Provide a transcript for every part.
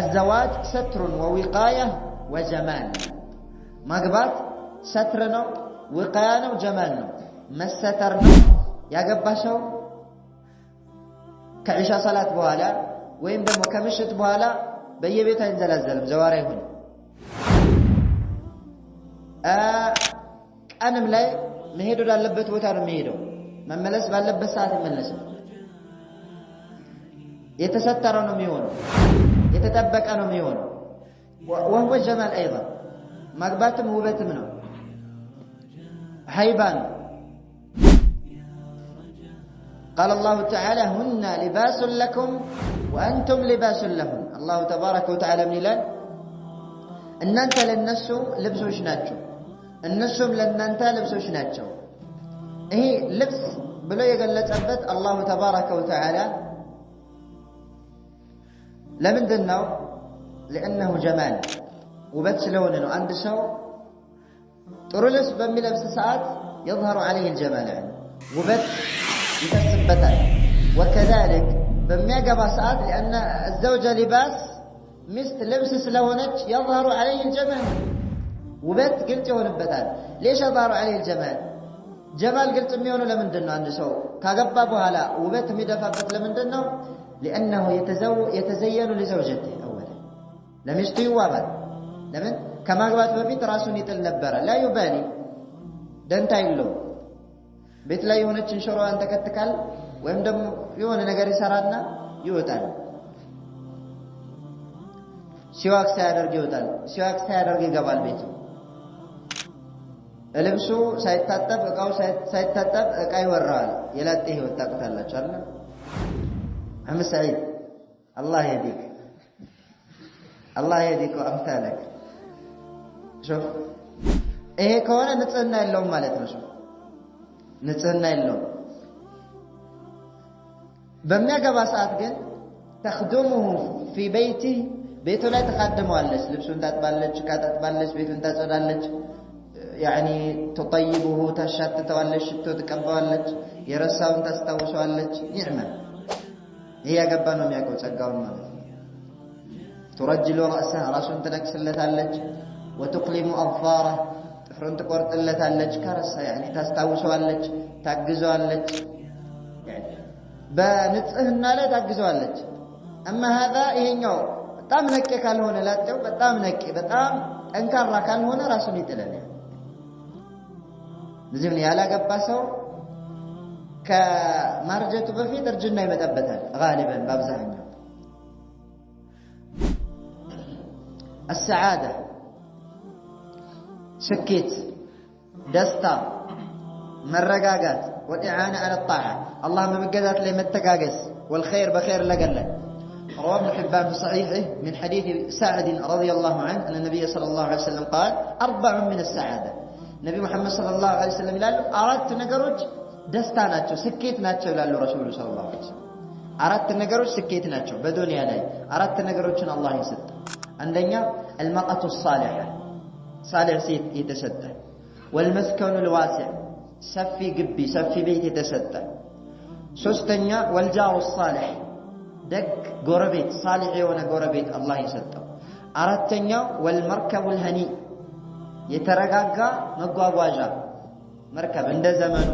الزواج ستر ووقاية وجمال ማግባት ستر ነው وقاية ነው ጀማል ነው መሰተር ነው ያገባሽው ከኢሻ ሰላት በኋላ ወይም ደግሞ ከምሽት በኋላ በየቤቱ አይንዘላዘልም ዘዋራ ይሁን ቀንም ላይ መሄድ ወዳለበት ቦታ ነው የሚሄደው መመለስ ባለበት ሰዓት ይመለሳል የተሰተረ ነው የሚሆነው የተጠበቀ ነው የሚሆነው وهو جمال ايضا ማግባትም ውበትም ነው ሃይባን قال الله تعالى هن لباس لكم وأنتم لباس لهم الله تبارك وتعالى من الآن أن أنت للنسو لبسوش ناتشو النسو لأن أنت لبسوش ناتشو هي لبس بلو يقول لتثبت الله تبارك وتعالى لمن دنو لأنه جمال وبتش لونه عند شو ترلس بمي لبس ساعات يظهر عليه الجمال يعني وبت يتثبتان وكذلك بميقبا ساعات لأن الزوجة لباس مثل لبس سلونج يظهر عليه الجمال وبت قلت ونبتان ليش يظهر عليه الجمال جمال قلت ميونه لمن دنو عند شو كاقبابها لا وبت مدفابت لمن دنو لأنه يتزين لزوجته أولا لم يشتي وابد لمن كما قبات ببيت راسون يتلنبرا لا يبالي دنتا يلو ቤት ላይ የሆነችን ሾሮዋን ተከትካል ወይም ደግሞ የሆነ ነገር ይሰራና ይወጣል ሲዋክ ሳያደርግ ይወጣል ሲዋክ ሳያደርግ ይገባል ቤቱ ልብሱ ሳይታጠብ እቃው ሳይታጠብ እቃ ይወራል የላጤ ህይወት ታውቃላችሁ አይደል አህመድ ሰዒድ አላህ ይህዲክ ወአምሳለክ ሹፍ ይሄ ከሆነ ንጽህና የለውም ማለት ነው ንጽህና የለውም በሚያገባ ሰዓት ግን تخدمه في بيته ቤቱ ላይ ተካደመዋለች ልብሱን ታጥባለች ካጣጥባለች ቤቱን ታጸዳለች يعني تطيبه ታሻትተዋለች ሽቶ ትቀባዋለች የረሳውን ታስታውሰዋለች ኒዕማ ይሄ ያገባ ነው የሚያውቀው ጸጋውን ማለት ነው ترجل رأسه ራሱን ትነክስለታለች وتقلم أظفاره ጥፍሩን ትቆርጥለታለች ከረሳ يعني ታስታውሰዋለች ታግዘዋለች يعني በንጽህና ላይ ታግዘዋለች اما هذا ይሄኛው በጣም ነቄ ካልሆነ ላጤው በጣም ነቄ በጣም ጠንካራ ካልሆነ ራሱን ይጥላል ለዚህ ያላገባ ሰው ከማርጀቱ በፊት እርጅና ይመጣበታል غالبا በአብዛኛው السعاده سكيت دستا مرقاقات والإعانة على الطاعة اللهم مقدات لي متقاقس والخير بخير لقلك رواه ابن حبان في صحيحه من حديث سعد رضي الله عنه أن النبي صلى الله عليه وسلم قال 4 من السعادة النبي محمد صلى الله عليه وسلم قال أردت نقرج دستا ناتشو سكيت ناتشو لالو رسول صلى الله عليه وسلم أردت نقرج سكيت ناتشو بدنيا لاي أردت نقرج الله يسد عندنا المرأة الصالحة صالح سيد يتسدى والمسكن الواسع سفي قبي سفي بيت يتسدى سوستنيا والجار الصالح دق قربيت صالح وانا قربيت الله يسدى أردتنيا والمركب الهني يترقاقا مقواجا مركب عند زمن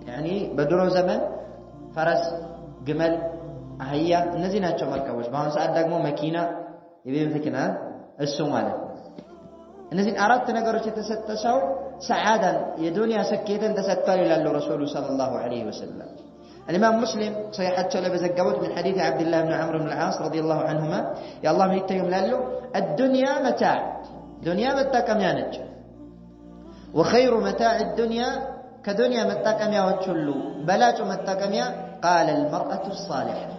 يعني بدرو زمن فرس جمل أهيا نزيناتشو مركبوش بهون ساعد دقمو مكينة يبين فكنا السومالة እነዚህ አራት ነገሮች የተሰጠው ሰዓዳ የዱንያ ስኬትን ተሰጥቷል ይላል ረሱሉ ሰለላሁ ዐለይሂ ወሰለም الإمام مسلم صحيحته لبزقبوت من حديث عبد الله بن عمرو بن العاص رضي الله عنهما يا الله ميتيهم لالو الدنيا متاع دنيا متاكميا نج وخير متاع الدنيا كدنيا متاكميا وتشلو بلاج متاكميا قال المرأة الصالحة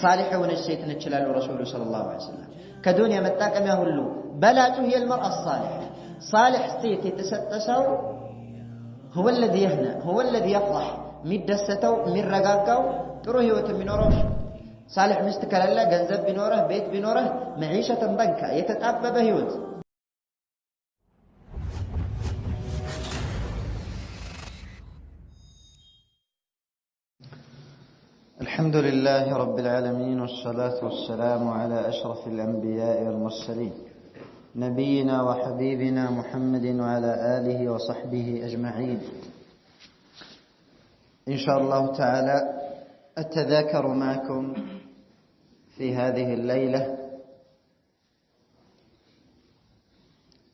صالحة ونجسيت نجلال رسول صلى الله عليه وسلم كدنيا متاكميا هلو بلاته هي المرأة الصالحة صالح سيت يتستسو هو الذي يهنى هو الذي يفرح مدستو من رقاقو ጥሩ ህይወት የሚኖረው صالح مستكلله ገንዘብ ቢኖርህ ቤት ቢኖርህ معيشة ضنكا የተጣበበ ህይወት الحمد الحمد لله رب العالمين والصلاة والسلام على أشرف الأنبياء والمرسلين نبينا وحبيبنا محمد وعلى آله وصحبه أجمعين. إن شاء الله تعالى أتذاكر معكم في هذه الليلة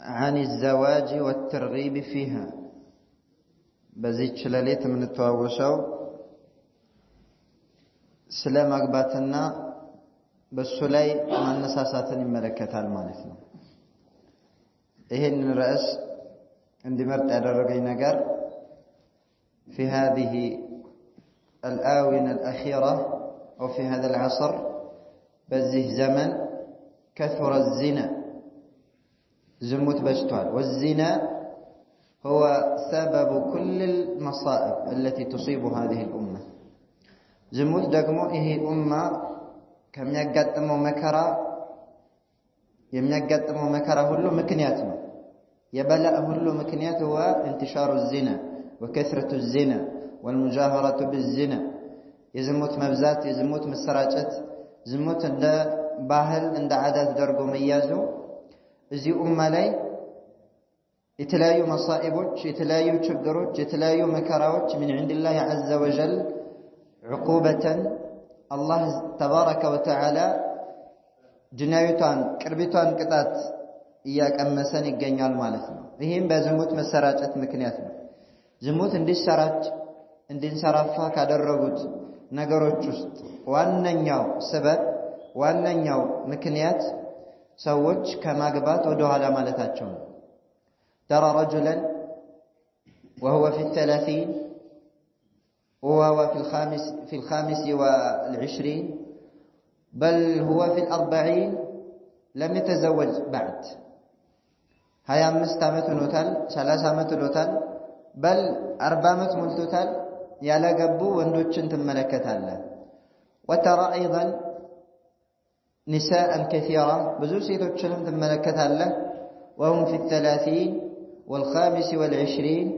عن الزواج والترغيب فيها. بزيتش لليت من التواوشو سلام أقباتنا بالسلي من نساساتني ملكتها المالثنا. إهن الرأس عندي مرت على الرقي نقر في هذه الآونة الأخيرة وفي هذا العصر بزه زمن كثر الزنا زموت بجتوال، والزنا هو سبب كل المصائب التي تصيب هذه الأمة. زموت دقمو إيه أمة كم يقدموا مكرا يقدموا مكرا هلو مكنياتنا يبلأ هلو مكنيات هو انتشار الزنا وكثرة الزنا والمجاهرة بالزنا. يزموت مبزات يزموت مسراجات زموت عند باهل عند عادات درقو ميازو እዚህ ኡማ ላይ የተለያዩ መሳኢቦች የተለያዩ ችግሮች የተለያዩ መከራዎች من عند الله عز وجل عقوبة الله تبارك وتعالى ጅናዩታን ቅርቢቷን ቅጣት እያቀመሰን ይገኛል ማለት ነው። ይሄም በዝሙት መሰራጨት ምክንያት ነው። ዝሙት እንዲሰራጭ እንዲንሰራፋ ካደረጉት ነገሮች ውስጥ ዋነኛው ሰበብ ዋነኛው ምክንያት سوّج كما قبات ودوها لمالتاتهم. ترى رجلا وهو في 30 وهو في الخامس والعشرين بل هو في 40 لم يتزوج بعد. هيا 5 عمت نوتال 3 عمت نوتال بل 4 عمت ملتوتال يالا قبو وندوچن تملكتاله. وترى أيضا نساء كثيرة بزوج سيتوچلم تملكتاله وهم في 30 والخامس والعشرين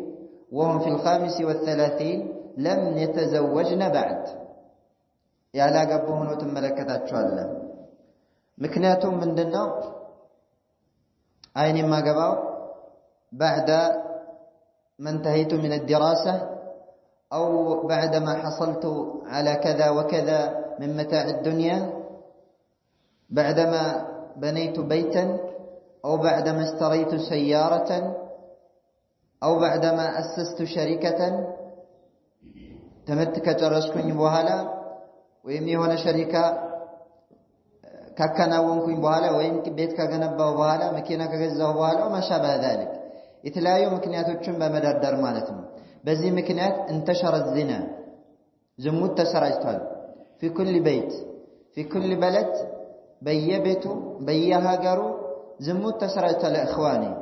وهم في 35 لم يتزوجن بعد. يا لا قبوهن تملكتاچواله مكنياتهم مندنو أين ما قباو بعد ما انتهيت من الدراسة أو بعدما حصلت على كذا وكذا من متاع الدنيا، بعدما بنيت بيتا أو بعدما اشتريت سيارة أو بعدما أسست شركة تمتك جرسكن بوهلا ويمي هنا شركة كاكنا ونكن بوهلا وين بيت كجنبه بوهلا مكينة كجزه بوهلا وما شابه ذلك. يتلاقي مكنيات وتشم بمدار مالتهم. بزي مكنيات انتشر الزنا زموت تسرعتها في كل بيت في كل بلد بيبتو بيهاجرو زموت تسرعت لإخواني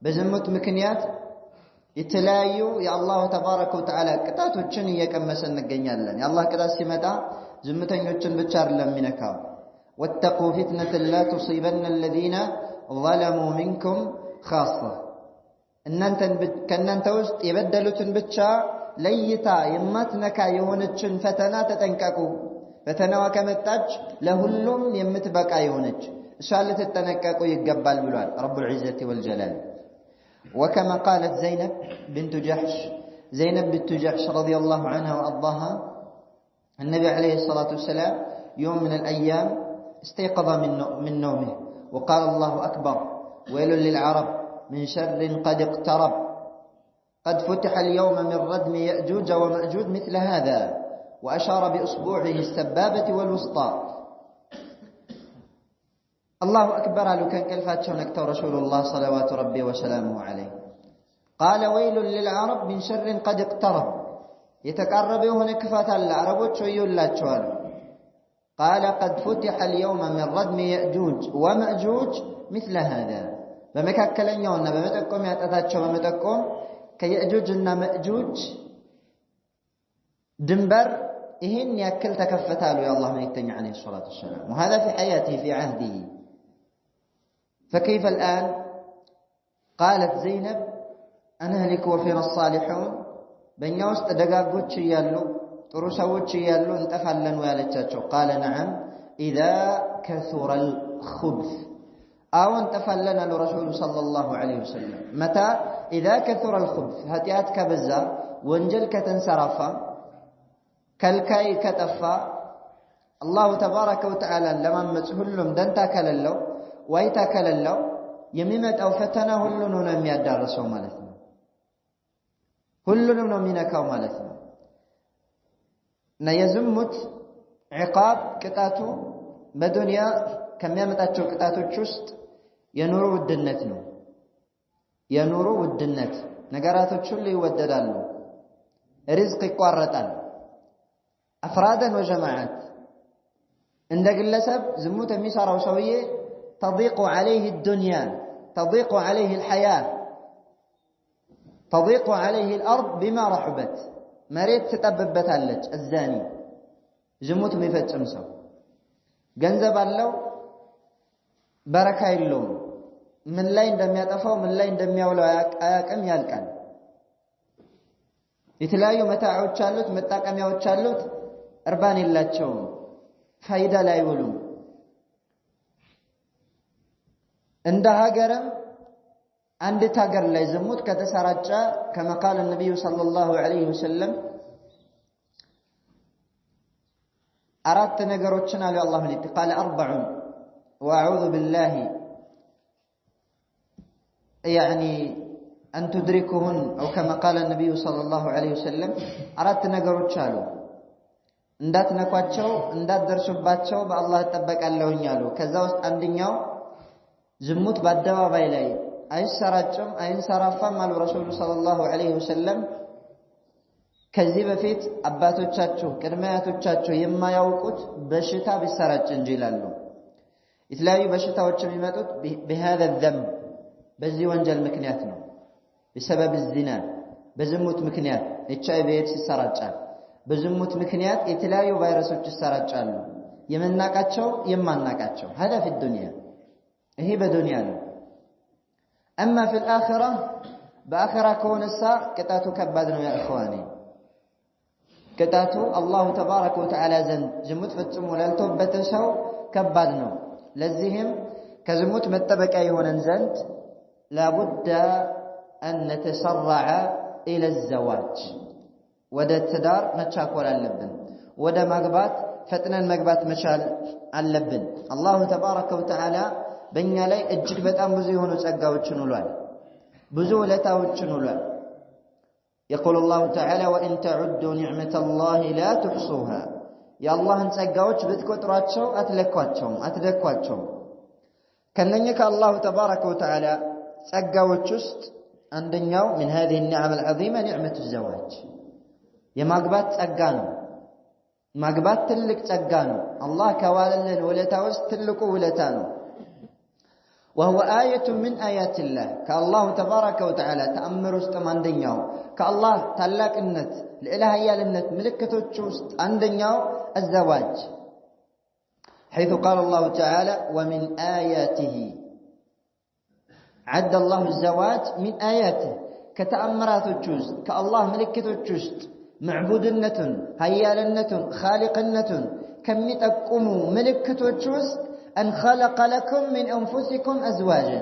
بزموت مكنيات يتلايو يا الله تبارك وتعالى قطاتو چن يكمسن نغنيالن يا الله قطات سيمطا زمتኞችን ብቻ አይደለም ሚነካው واتقوا فتنة لا تصيبن الذين ظلموا منكم خاصة እናንተን ከናንተ ውስጥ የበደሉትን ብቻ ለይታ የማትነካ የሆነችን ፈተና ተጠንቀቁ። ፈተናዋ ከመጣች ለሁሉም የምትበቃ የሆነች እሷን ልትጠነቀቁ ይገባል ብሏል ረቡል ዒዘቲ ወልጀላል። وكما قالت زينب بنت جحش رضي الله عنها وأرضاها النبي عليه الصلاة والسلام يوم من الأيام استيقظ من نومه وقال الله أكبر ويل للعرب من شر قد اقترب قد فتح اليوم من ردم يأجوج ومأجوج مثل هذا وأشار بأصبعه السبابة والوسطى. الله أكبر لو كان كلفاتشو نكتو رسول الله صلوات ربي وسلامه عليه قال ويل للعرب من شر قد اقترب يتقربوا هنا كفات العرب ويقول لا تشوال. قال قد فتح اليوم من ردم يأجوج ومأجوج مثل هذا بمكاكلنيونا بمتقوم يتاتشو بمتقوم كيأجوجنا مأجوج دنبر إهن يأكل تكفتاله يا الله ميتني عليه الصلاة والسلام وهذا في حياته في عهده. فكيف الآن؟ قالت زينب أنهلك وفينا الصالحون بن يوست دقاقوتش يالو ጥሩ ሰዎች እያሉ እንጠፋለን ወይ አለቻቸው። ቃለ ነዓም ኢዛ ከሱረል ኹብስ አዎ እንጠፋለን አሉ ረሱሉ ሰለላሁ ዐለይሂ ወሰለም። መታ ኢዛ ከሱረል ኹብስ ኃጢአት ከበዛ ወንጀል ከተንሰራፋ ከልካይ ከጠፋ አላሁ ተባረከ ወተዓላን ለማመፅ ሁሉም ደንታ ከሌለው ዋይታ ከሌለው የሚመጣው ፈተና ሁሉንም ነው የሚያዳርሰው ማለት ነው። ሁሉንም ነው የሚነካው ማለት ነው። እና የዝሙት ዕቃብ ቅጣቱ በዱንያ ከሚያመጣቸው ቅጣቶች ውስጥ የኑሮ ውድነት ነው። የኑሮ ውድነት ነገራቶች ሁሉ ይወደዳሉ፣ ሪዝቅ ይቋረጣል። አፍራደን ወጀማዓት እንደ ግለሰብ ዝሙት የሚሰራው ሰውዬ ተضيق عليه الدنيا تضيق عليه الحياة تضيق عليه الأرض بما رحبت መሬት ትጠብበታለች። الزاني ዝሙት የሚፈጽም ሰው ገንዘብ አለው፣ በረካ የለውም። ምን ላይ እንደሚያጠፋው ምን ላይ እንደሚያውለው አያውቅም፣ ያልቃል። የተለያዩ መታዖች አሉት፣ መጣቀሚያዎች አሉት፣ እርባን የላቸውም፣ ፋይዳ ላይ አይውሉም። እንደ ሀገርም አንዲት ሀገር ላይ ዝሙት ከተሰራጨ كما قال النبي صلى الله عليه وسلم አራት ነገሮችን አለ አላህ ለቲ قال أربع وأعوذ بالله يعني أن تدركهن أو كما قال النبي صلى الله عليه وسلم አራት ነገሮች አሉ እንዳትነኳቸው እንዳትደርሱባቸው በአላህ ተጠበቃለሁኝ አሉ። ከዛ ውስጥ አንደኛው ዝሙት በአደባባይ ላይ አይሰራጭም አይንሰራፋም አሉ ረሱሉ ሰለላሁ ዐለይሂ ወሰለም። ከዚህ በፊት አባቶቻችሁ ቅድመ አያቶቻችሁ የማያውቁት በሽታ ቢሰራጭ እንጂ ይላሉ። የተለያዩ በሽታዎች የሚመጡት بهذا الذنب በዚህ ወንጀል ምክንያት ነው። بسبب الزنا በዝሙት ምክንያት HIV ኤድስ ይሰራጫል። በዝሙት ምክንያት የተለያዩ ቫይረሶች ይሰራጫሉ፣ የምናቃቸው የማናቃቸው። هذا في الدنيا ይሄ በዱንያ ነው። أما في الآخرة بآخرة كون الساعة كتاتو كبادنا يا إخواني كتاتو الله تبارك وتعالى زند زموت فتسمو لالتوبة سو كبادنا لزهم كزموت متبك أيهون زند لابد أن نتسرع إلى الزواج ودا التدار متشاكول اللبن ودا مقبات فتنا المقبات مشال اللبن. الله تبارك وتعالى በእኛ ላይ እጅግ በጣም ብዙ የሆኑ ጸጋዎችን ውሏል፣ ብዙ ውለታዎችን ውሏል። يقول الله تعالى وإن تعدوا نعمة الله لا تحصوها يا الله ጸጋዎች ብትቆጥሯቸው አትለኳቸውም። ከነኛ ከአላሁ ተባረከ ወተዓላ ጸጋዎች ውስጥ አንደኛው من هذه النعم العظيمة نعمة الزواج የማግባት ጸጋ ነው። ማግባት ትልቅ ጸጋ ነው። አላህ ከዋለልን ውለታ ውስጥ ትልቁ ውለታ ነው። وهو آية من آيات الله كالله تبارك وتعالى تأمر استمان دنياو كالله تلاك النت لإله يال النت ملكته تشوست عن دنياو الزواج حيث قال الله تعالى ومن آياته عد الله الزواج من آياته كتأمرات تشوست كالله ملكته تشوست معبودنة هيالنة خالقنة كم يتقموا ملكته تشوست أن خلق لكم من أنفسكم أزواجا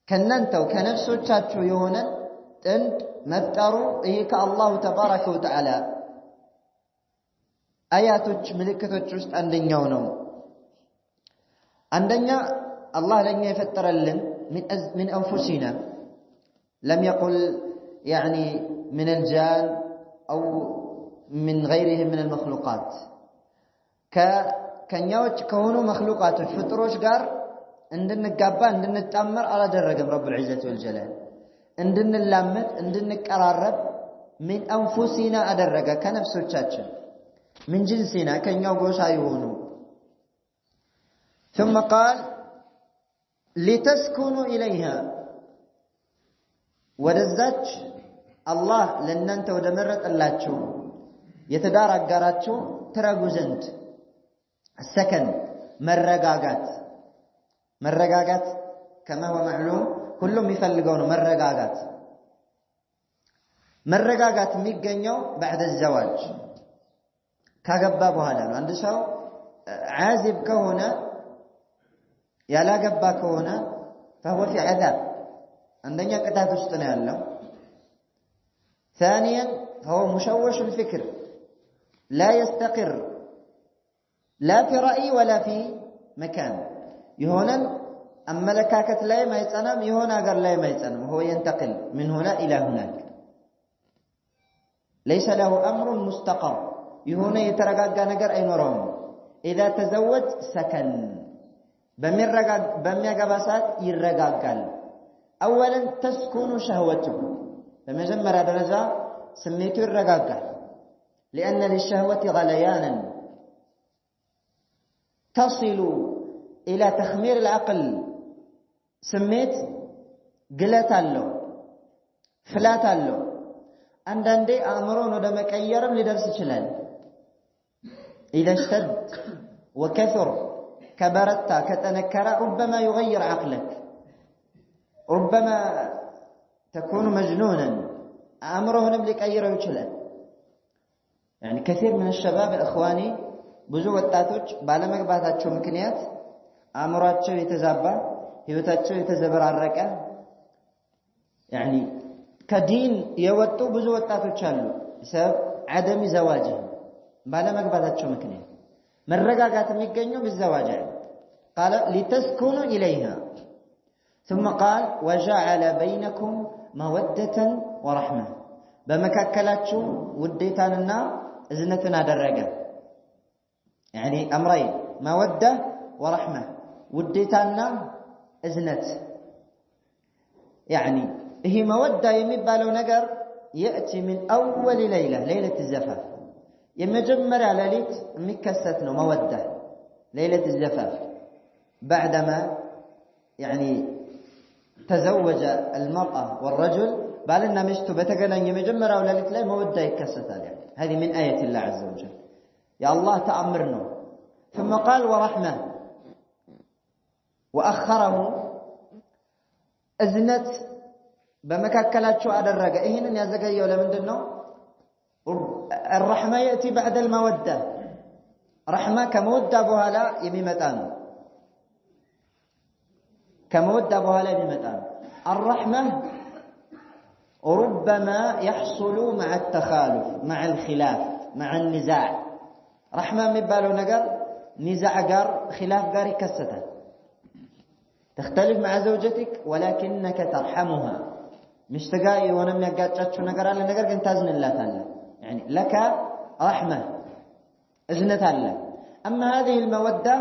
كننتو كنفسو تشاتشو يونا تند مفتروا إيك الله تبارك وتعالى آياتك ملكتك تشوست عندن يونو عندنا الله لن يفتر لن من أنفسنا لم يقل يعني من الجان أو من غيره من المخلوقات ከኛዎች ከሆኑ መخلوقات ፍጥሮች ጋር እንድንጋባ እንድንጣመር አላደረገም ረብ العزة والجلال እንድንላመድ እንድንቀራረብ من أنفسنا አደረገ ከነፍሶቻችን من جنسنا ከኛው ጎሳ ይሆኑ ثم قال لتسكنوا إليها ወደዛች አላህ ለእናንተ ወደ መረጠላችሁ የትዳር አጋራችሁ ትረጉ ዘንድ السكن مرقاقات كما هو معلوم كلهم يفلقونه مرقاقات ميقنيو بعد الزواج ካገባ በኋላ ነው አንድ ሰው ዓዚብ ከሆነ ያላገባ ከሆነ فهو في عذاب عندنا ቅጣት ውስጥ ነው ያለው ثانيا فهو مشوش الفكر لا يستقر لا في رأي ولا في مكان يهون أملكاكت لا ما يتصنم يهون أقر لا ما يتصنم هو ينتقل من هنا إلى هناك ليس له أمر مستقر يهون يترقى نقر أي نورهم إذا تزوج سكن بميقى باسات يرقى أولا تسكن شهوته فمجمّر درجة سميته الرقاقة لأن للشهوة غليانا تصل إلى تخمير العقل سميت قلت له فلات له عندي أمرون ودمك أيرم لدرس شلال إذا اشتد وكثر كبرت كتنكر ربما يغير عقلك ربما تكون مجنونا أمره نملك أيره يشلال يعني كثير من الشباب إخواني بزو ወጣቶች ባለመግባታቸው ምክንያት አእምሯቸው የተዛባ ህይወታቸው የተዘበራረቀ يعني ከዲን የወጡ ብዙ ወጣቶች አሉ بسبب عدم زواجه ባለመግባታቸው ምክንያት መረጋጋት የሚገኘው بالزواج قال لتسكنوا إليها ثم قال وجعل بينكم مودة ورحمة በመካከላችሁ ውዴታንና እዝነትን አደረገ يعني أمرين مودة ورحمة وديتانا إذنت يعني هي مودة يمبالو نقر يأتي من أول ليلة ليلة الزفاف يمجمر على ليت مكستنا مودة ليلة الزفاف بعدما يعني تزوج المرأة والرجل بالنا مشتو بتقنا يمجمر على ليت لا مودة يكستها يعني هذه من آية الله عز وجل يا الله تأمرنا ثم قال ورحمة وأخره أزنت بمكاكلات شو أدرج إهنا يزكي ولا من دونه الرحمة يأتي بعد المودة رحمة كمودة بها لا يميمتان كمودة بها لا يميمتان الرحمة ربما يحصل مع التخالف مع الخلاف مع النزاع رحمة مبالو نقر نزاع قار خلاف قار يكسته تختلف مع زوجتك ولكنك ترحمها مش تقاي ونم يقاتشات شو نقر على نقر كنت تزن الله تعالى يعني لك رحمة إذنة الله أما هذه المودة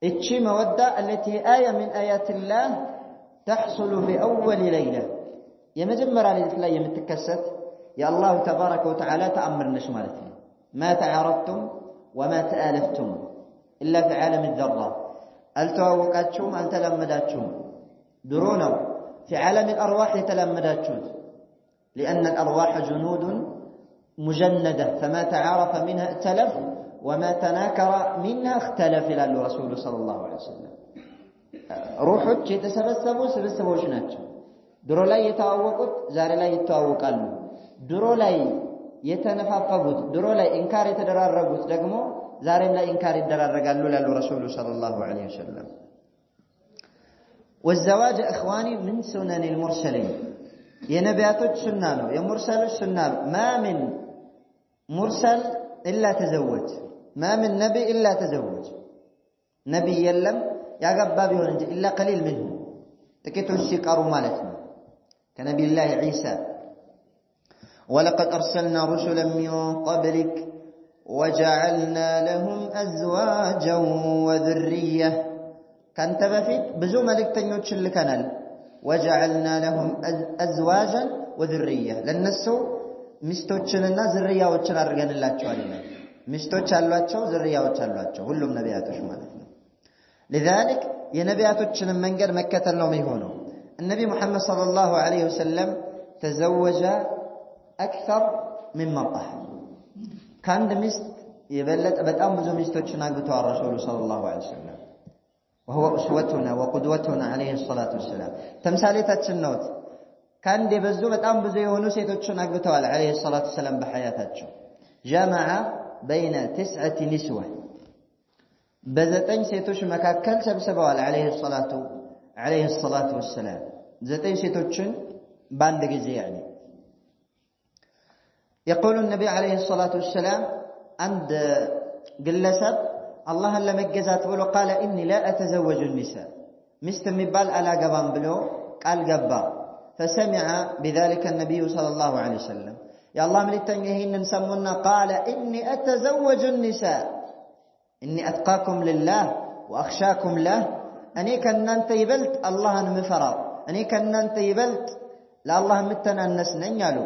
اتشي مودة التي آية من آيات الله تحصل في أول ليلة يمجمر على الإسلام يمتكست يا الله تبارك وتعالى تأمر نشمالتنا ما تعارضتم وما تآلفتم إلا في عالم الذرة التواوقاتشم أن تلمداتشم درونه في عالم الأرواح يتلمداتشم لأن الأرواح جنود مجندة فما تعارف منها ائتلف وما تناكر منها اختلف إلى الرسول صلى الله عليه وسلم روحك يتسبسبوا سبسبوا شناتشم درو لا يتواوقت زار لا يتواوقالو درو لا የተነፋፈጉት ድሮ ላይ ኢንካር የተደራረጉት ደግሞ ዛሬም ላይ ኢንካር ይደራረጋሉ ላሉ ረሱሉ ሰለላሁ ዐለይሂ ወሰለም والزواج اخواني من سنن المرسلين የነቢያቶች ሱና ነው የሙርሰሎች ሱና ما من مرسل الا تزوج ما من نبي الا تزوج نبي የለም ያገባ ቢሆን እንጂ الا قليل منهم ጥቂቶች ሲቀሩ ማለት ነው ከነብዩ الله عيسى ولقد أرسلنا رسلا من قبلك وجعلنا لهم أزواجا وذرية كانت بفيت بزو ملك تنيوتش اللي كانال وجعلنا لهم أزواجا وذرية لأن السو مستوتشننا ذرية وتشن أرغان الله تعالى مستوتش اللواتشو ذرية وتشالواتشو كلهم نبياتو شمالتنا لذلك ينبياتوتشن منقر مكة اللومي هونو النبي محمد صلى الله عليه وسلم تزوج أكثر من مرأة كان دمست يبلت بتأم بزو مستوتشن أقبتوا الرسول صلى الله عليه وسلم وهو أسوتنا وقدوتنا عليه الصلاة والسلام تمثالية النوت كان دي بزو بتأم بزو يهونو سيتوتشن أقبتوا عليه الصلاة والسلام بحياته جمع بين 9 نسوة بزتين سيتوش مكاكل سبسبوال عليه الصلاة والسلام زتين سيتوشن باندق يعني. يقول النبي عليه الصلاة والسلام عند قلسب الله لما جزات بلو قال إني لا أتزوج النساء مستمي بال على قبان بلو قال قبا فسمع بذلك النبي صلى الله عليه وسلم يا الله من التنجهين نسمونا قال إني أتزوج النساء إني أتقاكم لله وأخشاكم له أني كان أنت يبلت الله مفرا أني كان أنت يبلت لا الله متنا الناس نيالو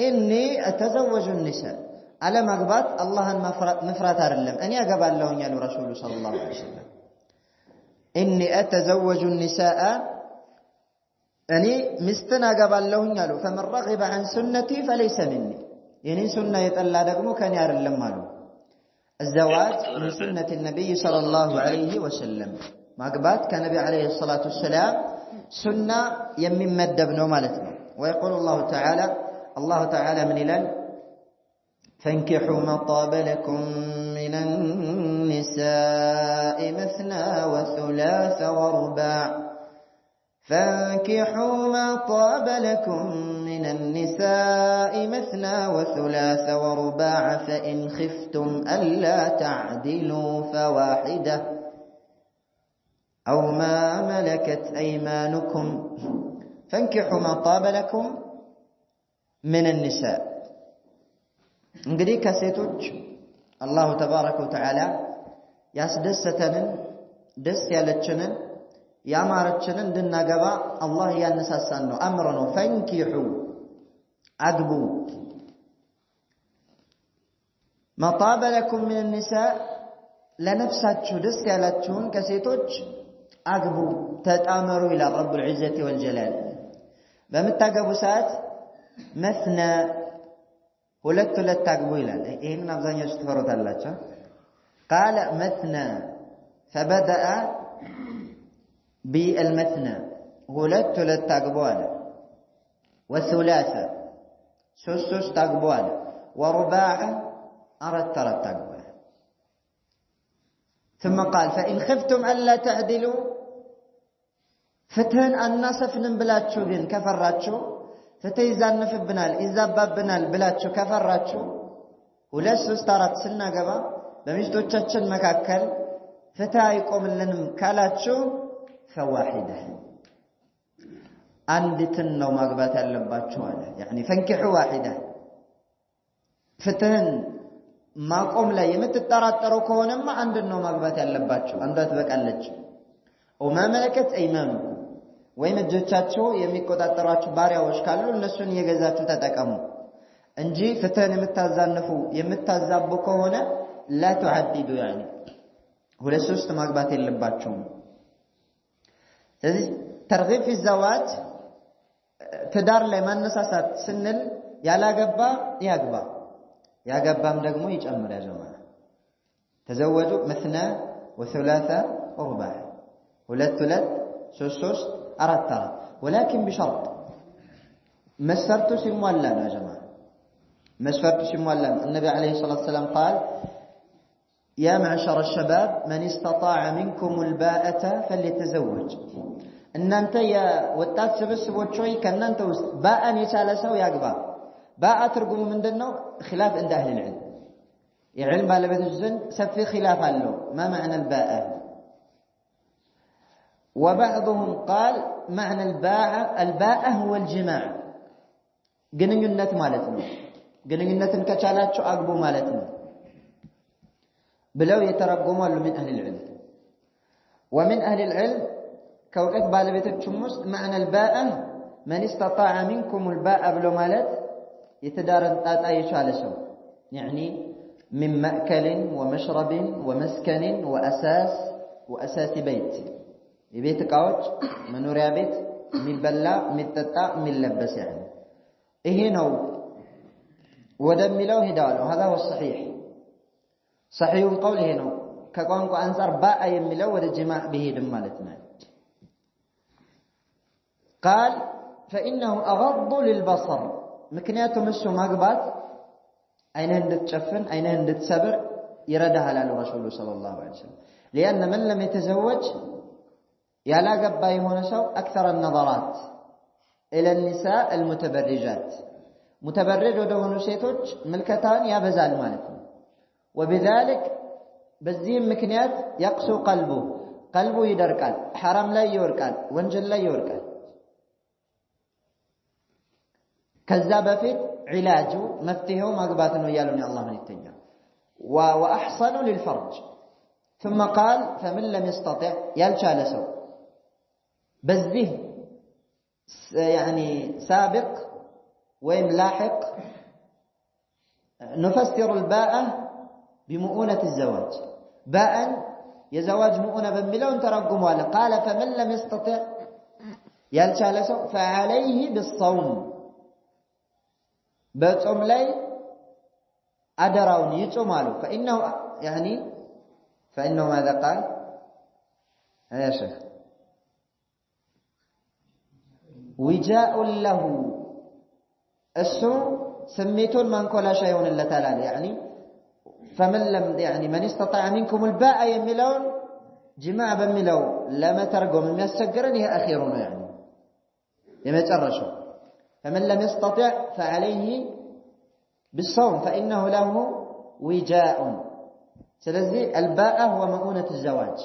إني أتزوج النساء على مقبات الله مفرات أرلم أني أقبل له يالو رسول صلى الله عليه وسلم إني أتزوج النساء أني مستنا قبل له يالو فمن رغب عن سنتي فليس مني يعني سنة يتألى دقمو كان يرلم مالو الزواج من سنة النبي صلى الله عليه وسلم مقبات كان النبي عليه الصلاة والسلام سنة يمن مدبنو مالتنا. ويقول الله تعالى من إلال فانكحوا ما طاب لكم من النساء مثنى وثلاث ورباع فانكحوا ما طاب لكم من النساء مثنى وثلاث ورباع فإن خفتم ألا تعدلوا فواحدة أو ما ملكت أيمانكم فانكحوا ما طاب لكم من النساء. እንግዲህ ከሴቶች አላሁ ተባረከ ወተዓላ ያስደሰተንን ደስ ያለችንን ያማረችንን እንድናገባ አላህ ያነሳሳን ነው አምሮ ነው ፈንኪሑ አግቡ መጣበ ለኩም من النساء ለነፍሳችሁ ደስ ያላችሁን ከሴቶች አግቡ ተጣመሩ ይላል ረቡል ዒዘቲ ወልጀላል። በመታገቡ ሰዓት መስነ ሁለት አግቡ ይላል። ይሄንን አብዛኛው ትፈሩታላችሁ። قال مثنى فبدأ بالمثنى ሁለት አግቡ አለ ወثلاث ሶስት አግቡ አለ ورباع አራት አግቡ አለ ثم قال فإن خفتم ألا تعدلوا ፍትህን አናሰፍንም ብላችሁ ግን ከፈራችሁ ፍትህ ይዛነፍብናል ይዛባብናል ብላችሁ ከፈራችሁ 2 3 4 ስናገባ በሚስቶቻችን መካከል ፍትህ አይቆምልንም ካላችሁ ፈዋሂደ አንዲትን ነው ማግባት ያለባችሁ አለ። يعني فانكحوا واحدة ፍትህን ማቆም ላይ የምትጠራጠሩ ከሆነማ አንድን ነው ማግባት ያለባችሁ አንዷ ትበቃለች። وما ملكت أيمانكم ወይም እጆቻችሁ የሚቆጣጠሯችሁ ባሪያዎች ካሉ እነሱን እየገዛችሁ ተጠቀሙ እንጂ ፍትህን የምታዛቡ ከሆነ لا تعددوا يعني 2 3 ማግባት የለባችሁም። ስለዚህ ተርጊብ في الزواج ትዳር ላይ ማነሳሳት ስንል ያላገባ ያግባ ያገባም ደግሞ ይጨምር ያ ጀማዓ ተዘወጁ مثنى وثلاثة ورباع 2 3 4 ولكن بشرط مسفرت سمولا يا جماعه مسفرت سمولا النبي عليه الصلاه والسلام قال يا معشر الشباب من استطاع منكم الباءة فليتزوج ان انت يا ወጣት ስብስቦች ሆይ ከናንተ ውስጥ ባአን የቻለ ሰው ያግባ። ባአ ትርጉሙ ምንድነው? خلاف عند اهل العلم የዕልም ባለቤቶች ዘንድ ሰፊ خلاف አለው ما معنى الباءة. وبعضهم قال معنى الباءة هو الجماع ግንኙነት ማለት ነው። ግንኙነትን ከቻላችሁ አግቡ ማለት ነው ብለው የተረጎማሉ من اهل العلم. ومن اهل العلم ከውቀት ባለቤቶችም ውስጥ معنى الباءة من استطاع منكم الباءة ብሎ ማለት የተዳረን ጣጣ የቻለ ሰው يعني من مأكل ومشرب ومسكن وأساس بيت የቤት ዕቃዎች መኖሪያ ቤት የሚበላ የሚጠጣ የሚለበስ يعني ይሄ ነው ወደሚለው ሄዳሉ። هذا هو الصحيح صحيح القول ይሄ ነው። ከቋንቋ አንፃር ባአ የሚለው ወደ ጅማዕ ቢሄድም ማለት ነው። قال فإنه أغض للبصر ምክንያቱም እሱ ማግባት عينه እንድትጨፍን عينه እንድትሰብር ይረዳሃል አለ ረሱሉ ሰለላሁ ዐለይሂ ወሰለም لأن من لم يتزوج ያላገባ የሆነ ሰው أكثر النظرات إلى النساء المتبرجات متبرج ወደሆኑ ሴቶች ምልከታን ያበዛል ማለት ነው وبذلك በዚህም ምክንያት يقسو قلبه ይደርቃል حرام ላይ ይወርቃል ወንጀል ላይ ይወርቃል ከዛ በፊት ዒላጁ መፍትሄው ማግባት ነው ያሉን አላህ መልእክተኛ وأحصن للفرج ثم قال فمن لم يستطع يالشال سو بزيه يعني سابق ويم لاحق نفسر الباء بمؤونة الزواج باء يزواج مؤونة بملون ترقموا له قال فمن لم يستطع يالشال سو فعليه بالصوم بصوم لي أدراون يصومالو فإنه ماذا قال يا شيخ وجاء له السو سميتون من كل شيء إلا تعالى يعني فمن لم يعني من استطاع منكم الباء يملون جماع بملو لما ترجم من يسجرن هي أخيرون يعني لما ترشوا فمن لم يستطع فعليه بالصوم فإنه له وجاء سلزي الباء هو مؤونة الزواج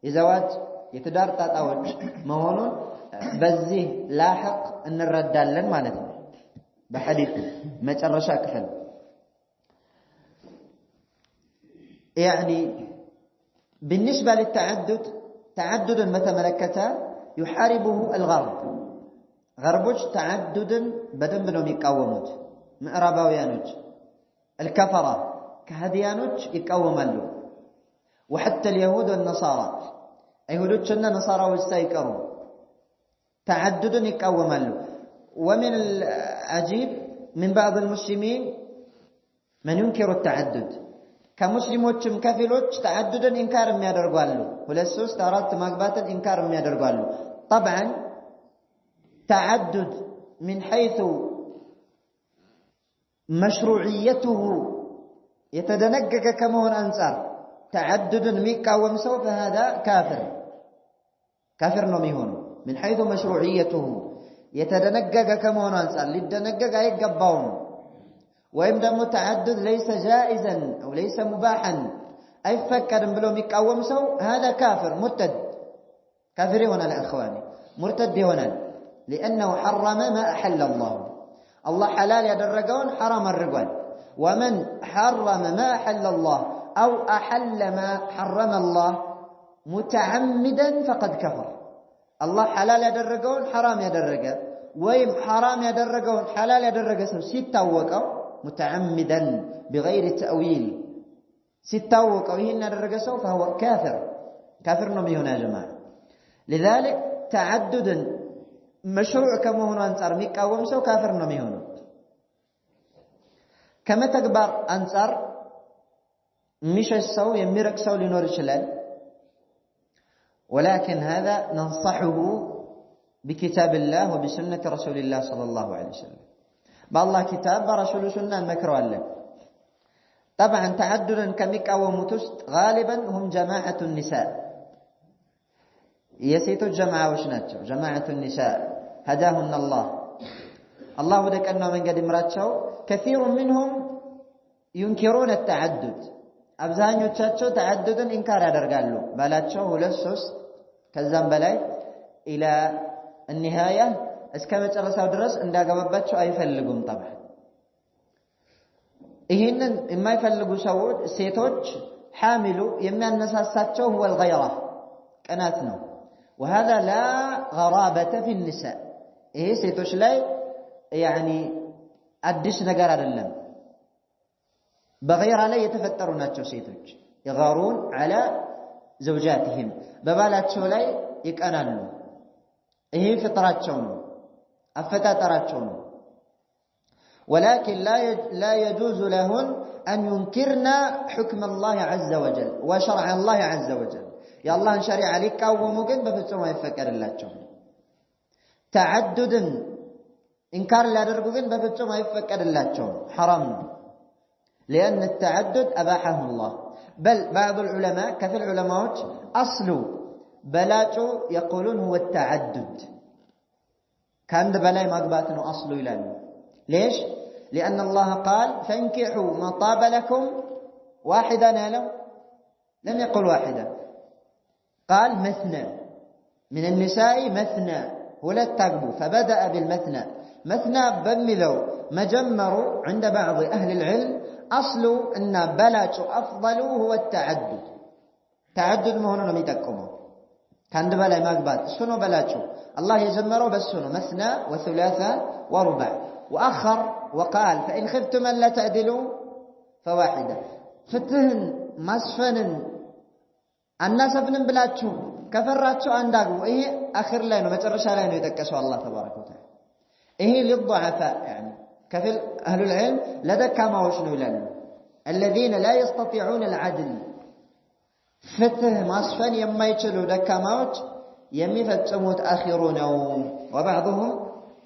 الزواج يتدار تطاوج مهون بزيه لاحق ان الردالن معناته بحديث ما ترشا كفل يعني بالنسبة للتعدد تعدد متى ملكته يحاربه الغرب غربوج تعدد بدن بنهم يقاوموت ምዕራባውያኖች الكفرة كهديانوች ይቃወማሉ وحتى اليهود والنصارى አይሁዶችና ነሳራዎች ሳይቀሩ تعددን ይቃወማሉ ومن العجيب من بعض المسلمين من ينكر التعدد كمسلمዎችም ከፊሎች تعددን ኢንካር የሚያደርጉ አሉ 2 3 4 ማግባትን ኢንካር የሚያደርጉ አሉ طبعا تعدد من حيث مشروعيته يتدنقق كمهن أنصار تعدد ميقاوم سو فهذا كافر نميهون من حيث مشروعيته يتدنقق كمهن أنصار للدنقق يقبون وإن دم تعدد ليس جائزا أو ليس مباحا أي فكر بلو ميقاوم سو هذا كافر مرتد كافر هنا الأخواني مرتد هنا لأنه حرم ما أحل الله الله حلال يدرجون حرام الرجال ومن حرم ما أحل الله أو أحل ما حرم الله متعمدا فقد كفر الله حلال يدرجون حرام يدرج ويم حرام يدرجون حلال يدرج ستة وقوا متعمدا بغير تأويل ستة وقوا هنا يدرج فهو كافر نبي هنا يا جماعة لذلك تعدد مشروع كما هو أنصار ميقاوم سو كافر ነው የሚሆነው ከመተግባር አንፃር የሚሸሰው የሚረክሰው ሊኖር ይችላል ولكن هذا ننصحه بكتاب الله وبسنة رسول الله صلى الله عليه وسلم بالله كتاب برسول سنة نمكرواለን طبعا تعددا ከሚቃወሙት ውስጥ غالبا هم جماعة النساء የሴቶች ጀማዓዎች ናቸው جماعة النساء هداهن الله ودكنا من قد امراتشو كثير منهم ينكرون التعدد አብዛኞቻቸው تعددን ኢንካር ያደርጋሉ ባላቸው 2 3 ከዛም በላይ الى النهايه እስከ መጨረሻው ድረስ እንዳገባባቸው አይፈልጉም طبعا ይሄንን የማይፈልጉ ሰዎች ሴቶች حامሉ የሚያነሳሳቸው هو الغيره ቅናት ነው وهذا لا غرابة في النساء إيه ሴቶች ላይ يعني አዲስ ነገር አይደለም በغيرة ላይ የተፈጠሩ ናቸው ሴቶች يغارون على زوجاتهم በባላቸው ላይ ይቀናሉ ይሄ ፍጥራቸው ነው አፈጣጠራቸው ነው ولكن لا يجوز لهن أن ينكرن حكم الله عز وجل وشرع الله عز وجل يا الله شريعة عليك وممكن بفتصم يفكر الله تعدد إنكار لا درجون بفتصم يفكر الله حرام لأن التعدد أباحه الله بل بعض العلماء كثير العلماء أصل بلاجو يقولون هو التعدد كان بلاي مقباتنا أصل إلانه ليش؟ لأن الله قال فانكحوا ما طاب لكم واحدا لم يقل واحدا قال مثنى من النساء مثنى ولا تقبوا فبدأ بالمثنى مثنى بملو مجمروا عند بعض أهل العلم أصل أن بلاج أفضل هو التعدد تعدد مهنا ميتكمه كان بلاي مقبات سنو بلاجو الله يجمروا بالسنو مثنى وثلاثة وربع وأخر وقال فإن خفتم أن لا تعدلوا فواحدة فتهن مسفن الناس ابن بلاجو كفراتشو أنداقو إيه آخر لينو مترشا لينو يتكسوا الله تبارك وتعالى إيه للضعفاء يعني كفل أهل العلم لدك ما وشنو لنو الذين لا يستطيعون العدل فتح مصفن يما يتشلوا دكا موت يمي فتموت آخرون وبعضهم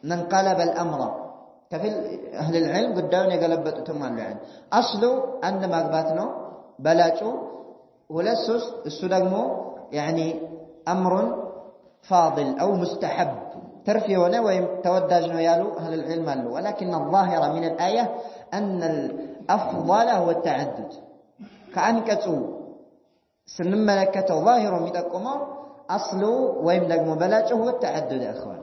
من قلب الأمر كفل أهل العلم قدامنا قلبت تمان العلم أصله أن مقباتنا بلاجو ولسوس السوداغمو يعني أمر فاضل أو مستحب ترفيونه وتوداجنا يالو أهل العلم قالوا ولكن الظاهر من الآية أن الأفضل هو التعدد كأنكتو سنم ملكته ظاهر متقوما أصله ويمدق مبلاجه هو التعدد يا أخوان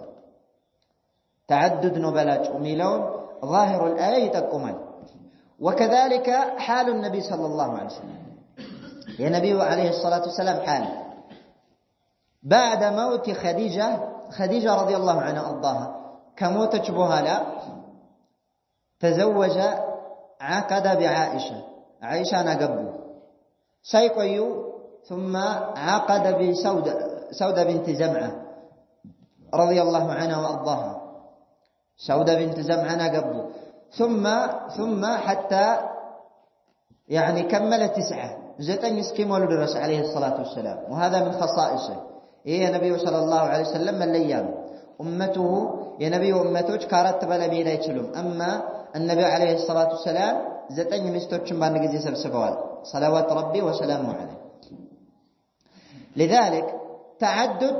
تعدد نبلاج ميلون ظاهر الآية تقوما وكذلك حال النبي صلى الله عليه وسلم يا نبي عليه الصلاة والسلام حال بعد موت خديجة رضي الله عنها أرضاها كموت شبهها لا تزوج عقد بعائشة عائشة نقبو سيقيو ثم عقد بسودة بنت زمعة رضي الله عنها وأرضاها سودة بنت زمعة نقبو ثم حتى يعني كمل 9 زتن يسكيم ولدرس عليه الصلاة والسلام وهذا من خصائصه يا نبي صلى الله عليه وسلم من الأيام أمته يا نبي أمته كارت بلا ميدا يتشلم أما النبي عليه الصلاة والسلام زتن يمستوچن بان غزي سبسبوال صلوات ربي وسلامه عليه لذلك تعدد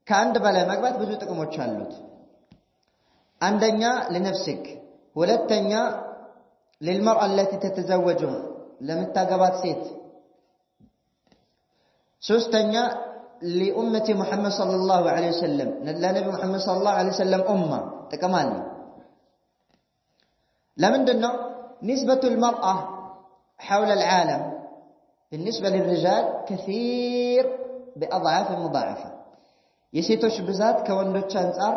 كاند بلا مغبات ብዙ ጥቅሞች አሉት አንደኛ لنفسك ሁለተኛ للمرأة التي تتزوج ለምታገባት ሴት ሶስተኛ لأمة محمد صلى الله عليه وسلم لنبي محمد صلى الله عليه وسلم أمة تكمل لمن دنا نسبة المرأة حول العالم بالنسبة للرجال كثير بأضعاف مضاعفة يسيتوش بزات كوندوش أنصار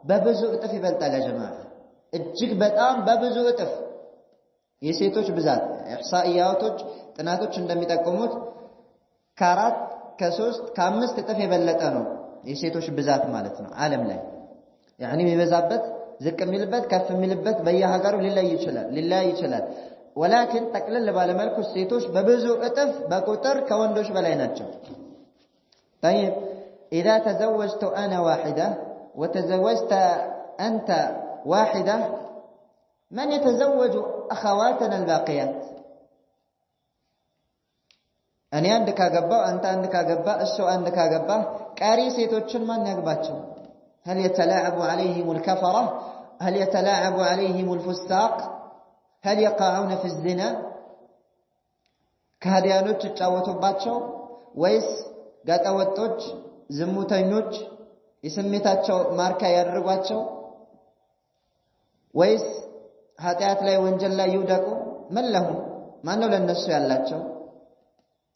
ببزو اطف يبلطال يا جماعة እጅግ በጣም በብዙ እጥፍ የሴቶች ብዛት ኢህሳኢያቶች ጥናቶች እንደሚጠቁሙት ከ4 ከ3 ከ5 እጥፍ የበለጠ ነው የሴቶች ብዛት ማለት ነው ዓለም ላይ يعني የሚበዛበት ዝቅ የሚልበት ከፍ የሚልበት በየሀገሩ ሊለያይ ይችላል ولكن ጠቅለል ባለ መልኩ ሴቶች በብዙ እጥፍ በቁጥር ከወንዶች በላይ ናቸው طيب اذا تزوجت انا واحده وتزوجت انت واحده من يتزوج اخواتنا الباقيات እኔ አንድ ካገባው አንተ አንድ ካገባ እሱ አንድ ካገባ ቀሪ ሴቶችን ማን ያግባቸው هل يتلاعب عليهم الكفرة هل يتلاعب عليهم الفساق هل يقعون في الزنا كهديانوች ይጫወቱባቸው ወይስ ጋጠወጦች ዝሙተኞች የስሜታቸው ማርካ ያደርጓቸው ወይስ ኃጢአት ላይ ወንጀል ላይ ይውደቁ መለሁ ማነው ለነሱ ያላቸው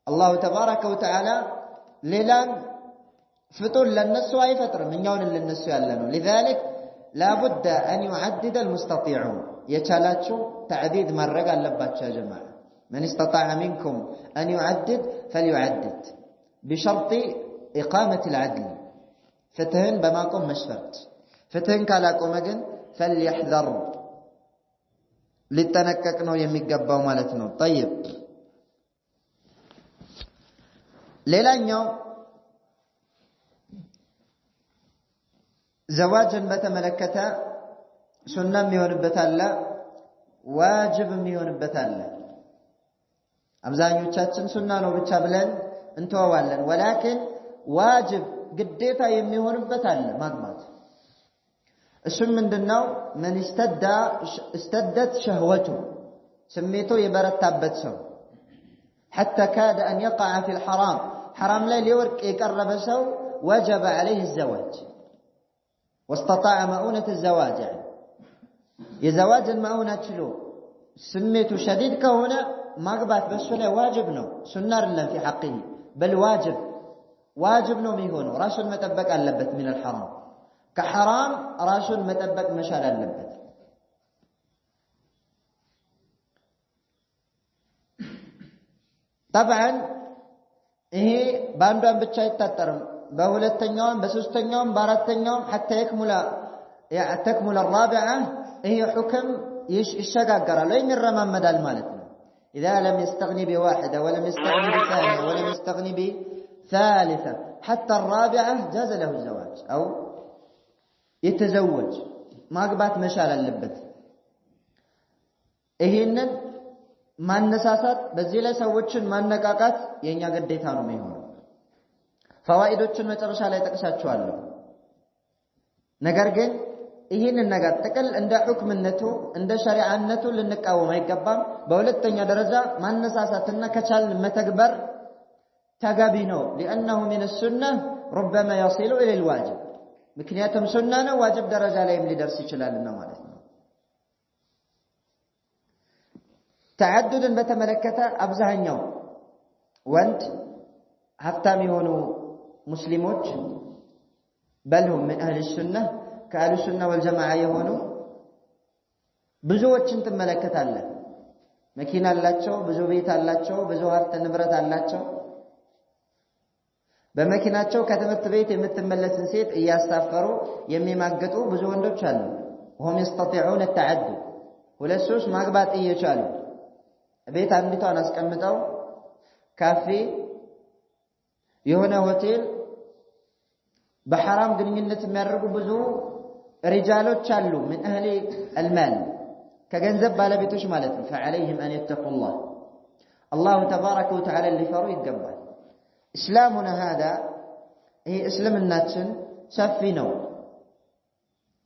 الله تبارك وتعالى ሌላን ፍጡር ለነሱ አይፈጥርም እኛውን ለነሱ ያለነው لذلك لا بد ان يعدد المستطيعون የቻላችሁ تعديد ማድረግ አለባችሁ يا جماعه من استطاع منكم ان يعدد فليعدد بشرط اقامه العدل ፍትህን በማቆም መስፈርት ፍትህን ካላቆመ ግን فليحذر ሊጠነቀቅ ነው የሚገባው ማለት ነው طيب ሌላኛው ዘዋጅን በተመለከተ ሱናም ይሆንበታል ዋጅብ የሚሆንበት አለ። አብዛኞቻችን ሱና ነው ብቻ ብለን እንተዋዋለን። ወላኪን ዋጅብ ግዴታ የሚሆንበት አለ ማግባት። እሱም ምንድነው? መን استدت شهوته ስሜቱ የበረታበት ሰው حتى كاد أن يقع في الحرام حرام لا ليورك يقرب سو وجب عليه الزواج واستطاع مؤونة الزواج يعني يزواج المؤونة شلو سميته شديد كهنا ማግባት በሱ ላይ ዋጅብ ነው። ሱና አይደለም في حقه بل واجب ነው የሚሆነው። ራሱን መጠበቅ አለበት من الحرام ከሐራም ራሱን መጠበቅ መቻል አለበት። طبعا ይሄ ባንዷን ብቻ አይታጠርም። በሁለተኛውም በሶስተኛውም በአራተኛውም حتى تكمل الرابعه ይሄ حكم ይሸጋገራል ወይም ይረማመዳል ማለት ነው። إذا لم يستغني بواحدة ولم يستغني بثانية ولم يستغني بثالثة حتى الرابعة جاز له الزواج أو يتزوج ማግባት መቻል አለበት። ይሄንን ማነሳሳት በዚህ ላይ ሰዎችን ማነቃቃት የኛ ግዴታ ነው የሚሆነው። ፈዋኢዶችን መጨረሻ ላይ ጠቅሳቸዋለሁ። ነገር ግን ይሄንን ነገር ጥቅል እንደ ሁክምነቱ እንደ ሸሪዓነቱ ልንቃወም አይገባም። በሁለተኛ ደረጃ ማነሳሳትና ከቻልን መተግበር ተገቢ ነው። لأنه من السنة ربما يصل إلى الواجب ምክንያቱም ሱና ነው ዋጅብ ደረጃ ላይም ሊደርስ ይችላልና ማለት ነው። ተዓዱድን በተመለከተ አብዛኛው ወንድ ሀብታም የሆኑ ሙስሊሞች በልሁም من أهل السنة ከአህሉ ሱና ወልጀማዓ የሆኑ ብዙዎችን ትመለከታለህ። መኪና አላቸው፣ ብዙ ቤት አላቸው፣ ብዙ ሀብት ንብረት አላቸው። በመኪናቸው ከትምህርት ቤት የምትመለስን ሴት እያሳፈሩ የሚማገጡ ብዙ ወንዶች አሉ። هم يستطيعون التعدد ሁለት ሶስት ማግባት እየቻሉ ቤት አንዲቷን አስቀምጠው ካፌ የሆነ ሆቴል በሐራም ግንኙነት የሚያደርጉ ብዙ ሪጃሎች አሉ። من أهل المال ከገንዘብ ባለቤቶች ማለት ነው። فعليهم أن يتقوا الله تبارك وتعالى ሊፈሩ ይገባል። እስላሙና هذا ይሄ እስልምናችን ሰፊ ነው፣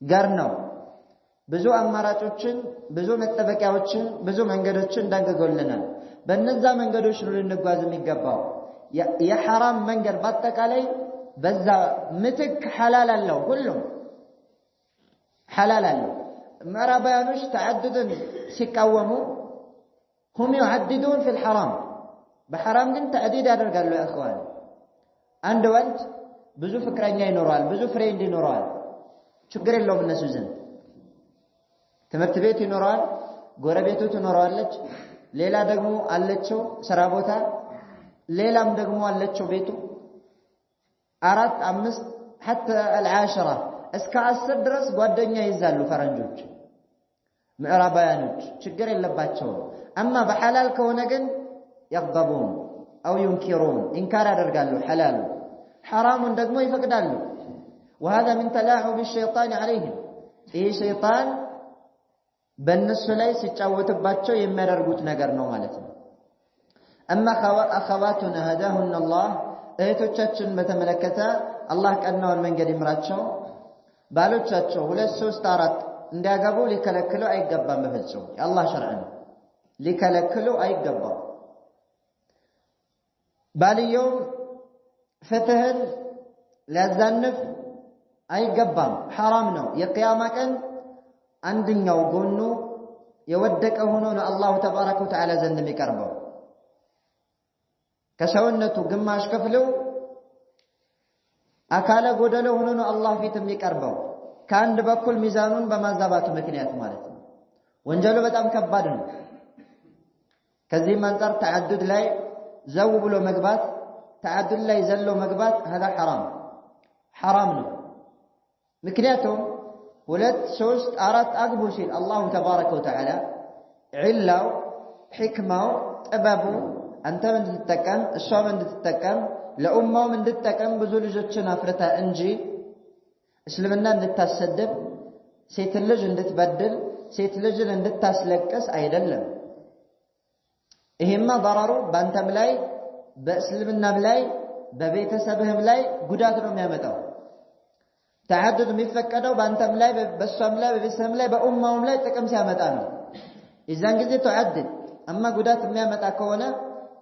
ገር ነው። ብዙ አማራጮችን፣ ብዙ መጠበቂያዎችን፣ ብዙ መንገዶችን እንዳገጎልናል። በእነዛ መንገዶች ነው ልንጓዝ የሚገባው። የሐራም መንገድ በአጠቃላይ በዛ ምትክ ሐላል አለው። ሁሉም ሐላል አለው። ምዕራባውያኖች ተዓዱድን ሲቃወሙ هم يعددون في الحرام በሐራም ግን ተዕዲድ ያደርጋሉ። ያ እኽዋን አንድ ወንድ ብዙ ፍቅረኛ ይኖረዋል፣ ብዙ ፍሬንድ ይኖረዋል። ችግር የለውም እነሱ ዘንድ። ትምህርት ቤት ይኖረዋል፣ ጎረቤቱ ትኖረዋለች፣ ሌላ ደግሞ አለችው ስራ ቦታ፣ ሌላም ደግሞ አለችው ቤቱ። አራት አምስት حتى العاشرة እስከ 10 ድረስ ጓደኛ ይዛሉ ፈረንጆች። ምዕራባውያኖች ችግር የለባቸው። አማ በሐላል ከሆነ ግን يغضبون أو ينكرون إنكار ያደርጋሉ ሐላሉ። ሐራሙን ደግሞ ይፈቅዳሉ። وهذا من تلاعب الشيطان عليهم ይህ ሸይጣን በእነሱ ላይ ሲጫወትባቸው የሚያደርጉት ነገር ነው ማለት ነው። أما أخواتنا هداهن الله እህቶቻችን በተመለከተ አላህ ቀናውን መንገድ ይምራቸው። ባሎቻቸው 2 3 4 እንዲያገቡ ሊከለክሉ አይገባም። በፍጹም የአላህ ሸርዕ ነው፣ ሊከለክሉ አይገባም። ባልየው ፍትህን ሊያዛንፍ አይገባም፣ ሐራም ነው። የቂያማ ቀን አንደኛው ጎኑ የወደቀ ሆኖ ነው አላሁ ተባረከ ወተዓላ ዘንድ የሚቀርበው። ከሰውነቱ ግማሽ ከፍለው አካለ ጎደሎ ሆኖ ነው አላህ ፊት የሚቀርበው፣ ከአንድ በኩል ሚዛኑን በማዛባቱ ምክንያት ማለት ነው። ወንጀሉ በጣም ከባድ ነው። ከዚህም አንፃር ተዓዱድ ላይ ዘው ብሎ መግባት፣ ተዓዱድ ላይ ዘሎ መግባት هذا حرام ነው። ምክንያቱም 2 3 4 አግቡ ሲል አላሁ ተባረከ ወተዓላ ዒላው ሕክማው ጥበቡ አንተም እንድትጠቀም እሷም እንድትጠቀም ለኡማውም እንድትጠቀም ብዙ ልጆችን አፍርታ እንጂ እስልምና እንድታሰደብ፣ ሴት ልጅ እንድትበድል፣ ሴት ልጅን እንድታስለቅስ አይደለም። ይሄማ ضرሩ ባንተም ላይ በእስልምናም ላይ በቤተሰብህም ላይ ጉዳት ነው የሚያመጣው። ተዓዱድ የሚፈቀደው ባንተም ላይ በሷም ላይ በቤተሰብም ላይ በኡማውም ላይ ጥቅም ሲያመጣ ነው። የዛን ጊዜ ተዓዱድ አማ ጉዳት የሚያመጣ ከሆነ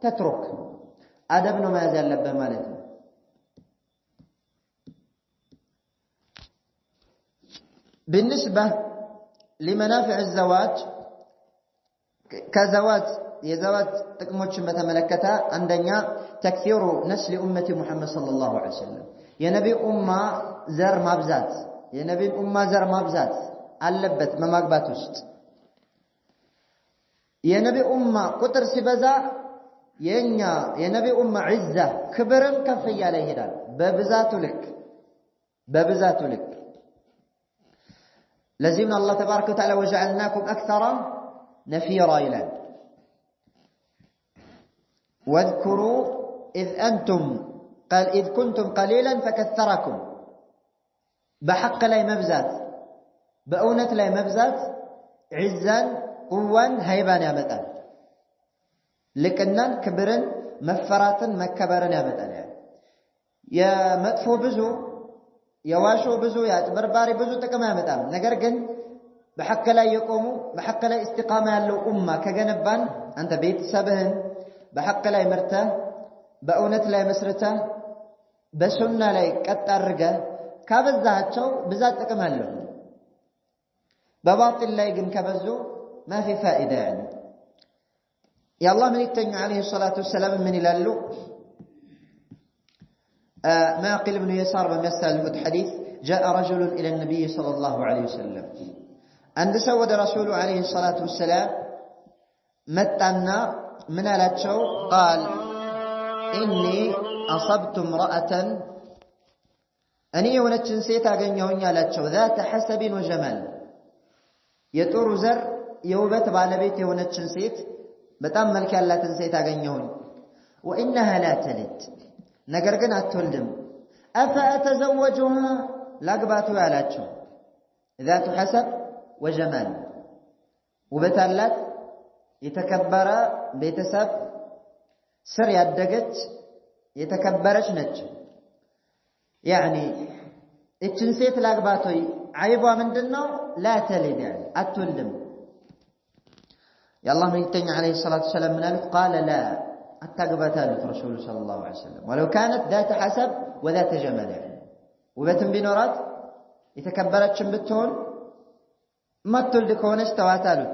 ተትሩክ አደብ ነው መያዝ ያለበት ማለት ነው። بالنسبة لمنافع الزواج كزواج የዘዋጅ ጥቅሞችን በተመለከተ አንደኛ ተክሲሩ ነስል ኡመቲ ሙሐመድ ሰለላሁ ዐለይሂ ወሰለም የነቢ ኡማ ዘር ማብዛት የነቢን ኡማ ዘር ማብዛት አለበት በማግባት ውስጥ። የነቢ ኡማ ቁጥር ሲበዛ የኛ የነቢ ኡማ ዒዛ ክብርን ከፍ እያለ ይሄዳል በብዛቱ ልክ። ለዚህም አላህ ተባረከ ወተዓላ ወጀዐልናኩም አክሰረ ነፊራ ይላል። واذكروا إذ كنتم قليلا فكثركم بحق لا مبزات بأونة لا مبزات عزا قوا هيبان يا متان لكننا كبرن مفرات مكبرن يا متان يا مدفو بزو يا واشو بزو يا برباري بزو تكما يا متان نقرقن بحق لا يقوموا بحق لا استقامة لو أمة كجنبان أنت بيت سبهن بحق لا مرته بأونة لا مسرته بسنة لا كترجة كابزاتشو بزات كماله بباطل لا يجن كبزو ما في فائدة يعني. يا الله من يتنع عليه الصلاة والسلام من يلالو معقل بن يسار بمثال الحديث جاء رجل إلى النبي صلى الله عليه وسلم عند سود رسول عليه الصلاة والسلام متنا من ألاتشو قال إني أصبت امرأة أني ونتشن سيتا غنيوني ألاتشو ذات حسب وجمال يطور زر يوبت بالبيت ونتشن سيت بتأمل كالا تنسيتا غنيوني وإنها لا تلد نقرقنا تولدم أفأتزوجها لاقباتو ألاتشو ذات حسب وجمال وبتالات የተከበረ ቤተሰብ ስር ያደገች የተከበረች ነች። ያኒ እችን ሴት ላግባቶይ አይቧ ምንድነው? ላ ተሊድ يعني አትወልድም። የአላህ መልእክተኛ አለይሂ ሰላቱ ወሰላም ምን አሉት? قال لا አታግባታል ረሱሉ ሰለላሁ ዐለይሂ ወሰለም ولو كانت ذات حسب وذات جمال يعني ውበትም ቢኖራት የተከበረችም ብትሆን ማትወልድ ከሆነች ተዋት አሉት።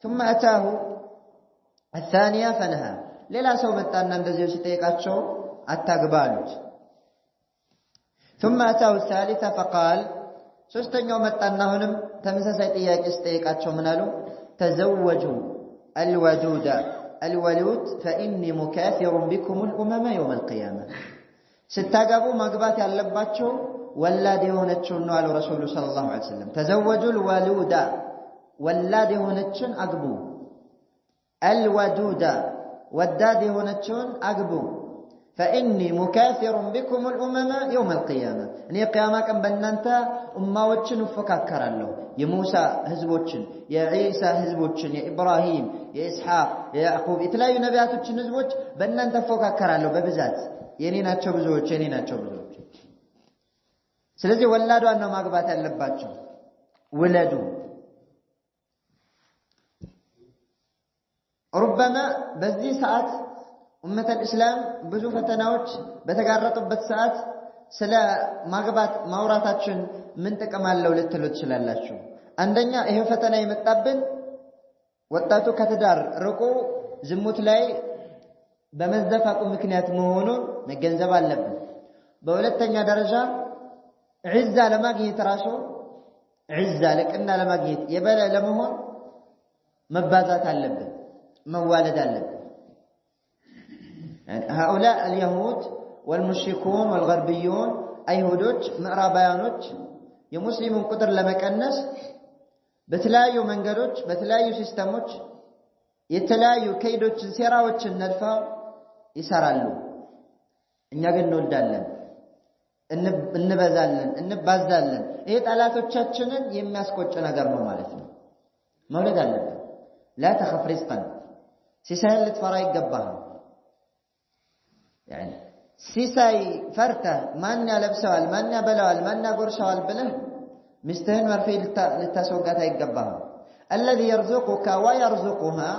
ثم أتاه الثانية فنهى للا سو متانا እንደዚሁ ሲጠይቃቸው አታግባሉት። ثم أتاه الثالثة فقال ሶስተኛው መጣና አሁንም ተመሳሳይ ጥያቄ ሲጠይቃቸው ምን አሉ? تزوجوا الودود الولود فإني مكاثر بكم الأمم يوم القيامة ስታገቡ ማግባት ያለባቸው ወላድ የሆነችው ነው አሉ ረሱሉ ሰለላሁ ዐለይሂ ወሰለም። تزوجوا الولود ወላድ የሆነችን አግቡ። አልወዱዳ ወዳድ የሆነችን አግቡ። فإني مكاثر بكم الأمم يوم القيامة እኔ ቂያማ ቀን በእናንተ ኡማዎችን እፎካከራለሁ። የሙሳ ህዝቦችን፣ የዒሳ ህዝቦችን፣ የኢብራሂም፣ የኢስሐቅ፣ የያዕቁብ የተለያዩ ነቢያቶችን ህዝቦች በእናንተ እፎካከራለሁ በብዛት የኔ ናቸው ብዙዎች የኔ ናቸው ብዙዎች። ስለዚህ ወላዷን ነው ማግባት ያለባቸው። ወለዱ ربما በዚህ ሰዓት ኡመተ እስላም ብዙ ፈተናዎች በተጋረጡበት ሰዓት ስለ ማግባት ማውራታችን ምን ጥቅም አለው ልትሉ ትችላላችሁ። አንደኛ ይሄ ፈተና የመጣብን ወጣቱ ከትዳር ርቆ ዝሙት ላይ በመዘፈቁ ምክንያት መሆኑን መገንዘብ አለብን። በሁለተኛ ደረጃ ዒዛ ለማግኘት ራሱ ዒዛ ለቅና ለማግኘት የበላይ ለመሆን መባዛት አለብን መዋለድ አለብን። هؤلاء اليهود والمشركون والغربيون አይሁዶች ምዕራባውያኖች የሙስሊሙን ቁጥር ለመቀነስ በተለያዩ መንገዶች በተለያዩ ሲስተሞች የተለያዩ ከይዶችን ሴራዎችን ነድፈው ይሰራሉ። እኛ ግን እንወልዳለን፣ እንበዛለን፣ እንባዛለን። ይሄ ጠላቶቻችንን የሚያስቆጭ ነገር ነው ማለት ነው። መውለድ አለብህ لا تخف رزقا ሲሳይ ልትፈራ ይገባሃል يعني ሲሳይ ፈርተህ ማን ያለብሰዋል ማን ያበላዋል ማን ያጎርሰዋል ብለህ ሚስትህን መርፌ ልታስወጋት አይገባህም الذي يرزقك ويرزقها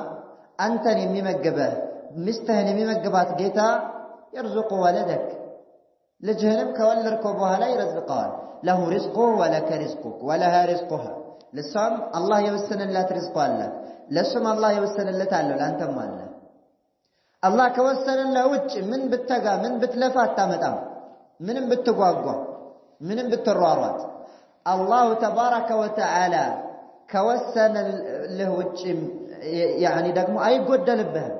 አንተን የሚመግበህ ሚስትህን የሚመግባት ጌታ يرزق ولدك ልጅህንም ከወለድከው በኋላ ይረዝቀዋል له رزقه ولك رزقك ولها رزقها ለሷም አላህ የወሰነላት ሪዝቅ አላት ለሱም አላህ የወሰነለት አለው ላንተም አለ አላህ ከወሰነልህ ውጭ ምን ብትተጋ ምን ብትለፋ አታመጣም ምንም ብትጓጓ ምንም ብትሯሯጥ አላህ ተባረከ ወተዓላ ከወሰነልህ ውጭ يعني ደግሞ አይጎደልብህም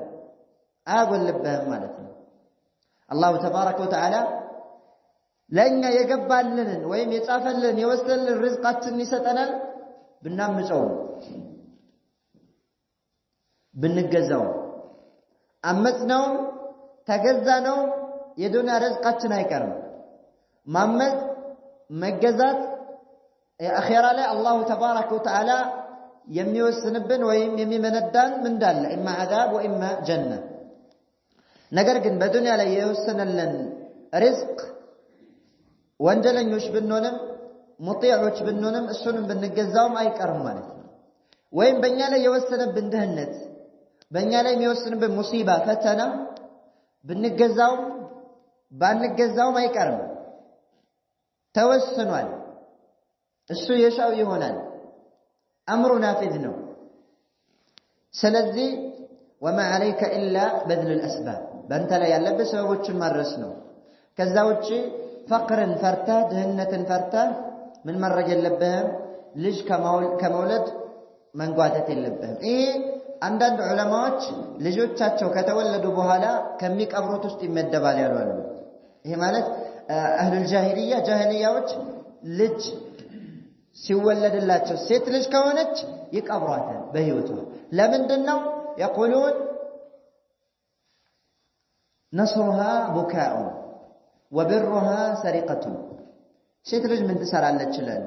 አያጎልብህም ማለት ነው አላህ ተባረከ ወተዓላ ለኛ የገባልንን ወይም የጻፈልን የወሰነልን ሪዝቃችንን ይሰጠናል ብናምፀው ብንገዛው አመጽነው ተገዛነው የዱንያ ሪዝቃችን አይቀርም ማመጽ መገዛት አኺራ ላይ አላህ ተባረከ ወተዓላ የሚወስንብን ወይም የሚመነዳን ምን እንዳለ ኢማ አዛብ ወኢማ ጀነ ነገር ግን በዱንያ ላይ የወሰነልን ሪዝቅ ወንጀለኞች ብንሆንም ሙጢዖች ብንሆንም እሱንም ብንገዛውም አይቀርም ማለት ነው ወይም በእኛ ላይ የወሰነብን ድህነት በእኛ ላይ የሚወስንብን ሙሲባ ፈተና ብንገዛውም ባንገዛውም አይቀርም ተወስኗል እሱ የሻው ይሆናል አምሩ ናፊዝ ነው ስለዚህ وما عليك الا بذل الاسباب በእንተ ላይ ያለብህ ሰበቦችን ማድረስ ነው ከዛ ውጪ ፈቅርን ፈርታ ድህነትን ፈርታ ምን ማድረግ የለብህም ልጅ ከመውለድ መንጓተት የለብህም ይሄ አንዳንድ ዑለማዎች ልጆቻቸው ከተወለዱ በኋላ ከሚቀብሩት ውስጥ ይመደባል ያሉ አሉ ይሄ ማለት አህሉል ጃሂልያዎች ልጅ ሲወለድላቸው ሴት ልጅ ከሆነች ይቀብሯታል በህይወቷ ለምንድነው يقولون نصرها بكاء وبرها سرقة ሴት ልጅ ምን ትሰራለች ይላሉ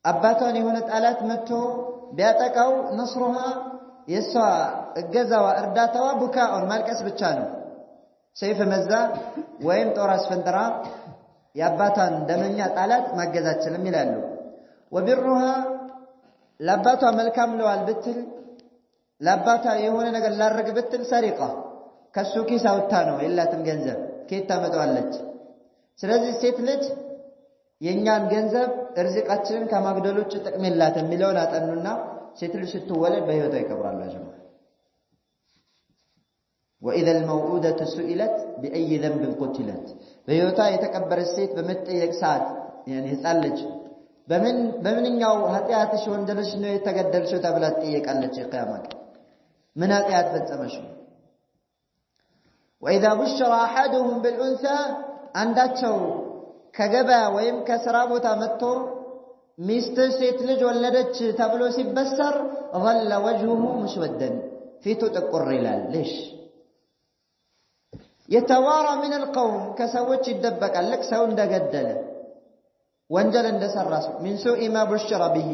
አባቷን የሆነ ጣላት መጥቶ ቢያጠቃው نصرها የሷ እገዛዋ እርዳታዋ ቡካኡን ማልቀስ ብቻ ነው ሰይፍ መዛ ወይም ጦር አስፈንጥራ የአባቷን ደመኛ ጣላት ማገዛችልም ይላሉ وبرها ለአባቷ መልካም ለዋል ብትል ለአባቷ የሆነ ነገር ላረግ ብትል ሰሪቃ ከሱ ኪስ አውጥታ ነው የላትም ገንዘብ ከየት ታመጣዋለች ስለዚህ ሴት ልጅ የኛን ገንዘብ እርዝቃችንን ከማግደሎች ጥቅም የላትም የሚለውን አጠኑና ሴት ልጅ ስትወለድ በህይወቷ ይቀብራሉ ጀማ واذا الموءودة سئلت باي ذنب قتلت በህይወቷ የተቀበረች ሴት በመጠየቅ ሰዓት يعني ህፃን ልጅ በምንኛው ኃጢአትሽ ወንጀልሽ ነው የተገደልሽው ተብላ ትጠየቃለች የቂያማ ምን ኃጢአት ፈጸመሽ واذا بشر احدهم بالانثى አንዳቸው ከገበያ ወይም ከስራ ቦታ መጥቶ ሚስት ሴት ልጅ ወለደች ተብሎ ሲበሰር ظل وجهه مسودا ፊቱ ጥቁር ይላል ليش يتوارى من القوم ከሰዎች ይደበቃል ልክ ሰው እንደገደለ ወንጀል እንደሰራ ሰው من سوء ما بشر به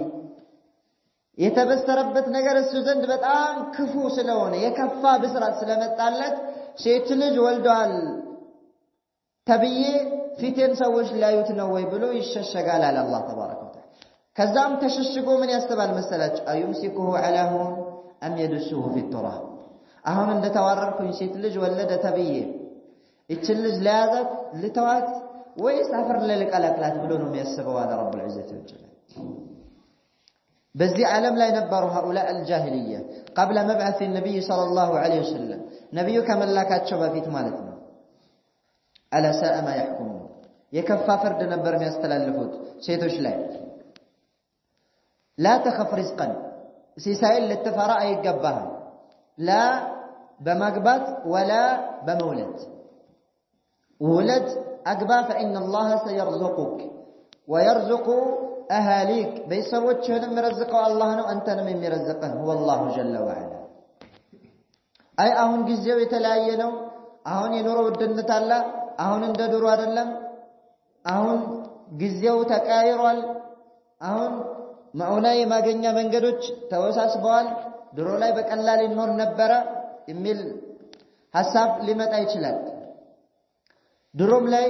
የተበሰረበት ነገር እሱ ዘንድ በጣም ክፉ ስለሆነ የከፋ ብስራት ስለመጣለት ሴት ልጅ ወልዷል ተብዬ ፊቴን ሰዎች ላዩት ነው ወይ ብሎ ይሸሸጋል አለ አላህ ተባረከ ወተዓላ ከዛም ተሸሽጎ ምን ያስተባል መሰላችሁ አዩምሲኩሁ ዐላ ሁን አም የድሱሁ ፊ التراب አሁን እንደተዋረርኩኝ ሴት ልጅ ወለደ ተብዬ እቺ ልጅ ለያዛት ልተዋት ወይስ አፈር ለልቀላቅላት ብሎ ነው የሚያስበው አለ ረብ العزة والجلال በዚህ ዓለም ላይ ነበሩ هؤلاء الجاهلية قبل مبعث النبي صلى الله عليه وسلم ነብዩ ከመላካቸው በፊት ማለት ነው على ساء ما يحكمون የከፋ ፍርድ ነበር የሚያስተላልፉት ሴቶች ላይ لا تخف رزقا ሲሳይን ልትፈራ አይገባህም لا በማግባት ولا በመውለድ ولد أقبى فإن الله سيرزقك ويرزق أهاليك بيسوتشهن مرزقه الله نو أنت من مرزقه هو الله جل وعلا أي أهون جزيو يتلاينو أهون ينورو الدنة الله أهون انددرو أدلم أهون جزيو تكايرو أهون ማውላይ ማገኛ መንገዶች ተወሳስበዋል ድሮ ላይ በቀላል ይኖር ነበር የሚል ሐሳብ ሊመጣ ይችላል ድሮም ላይ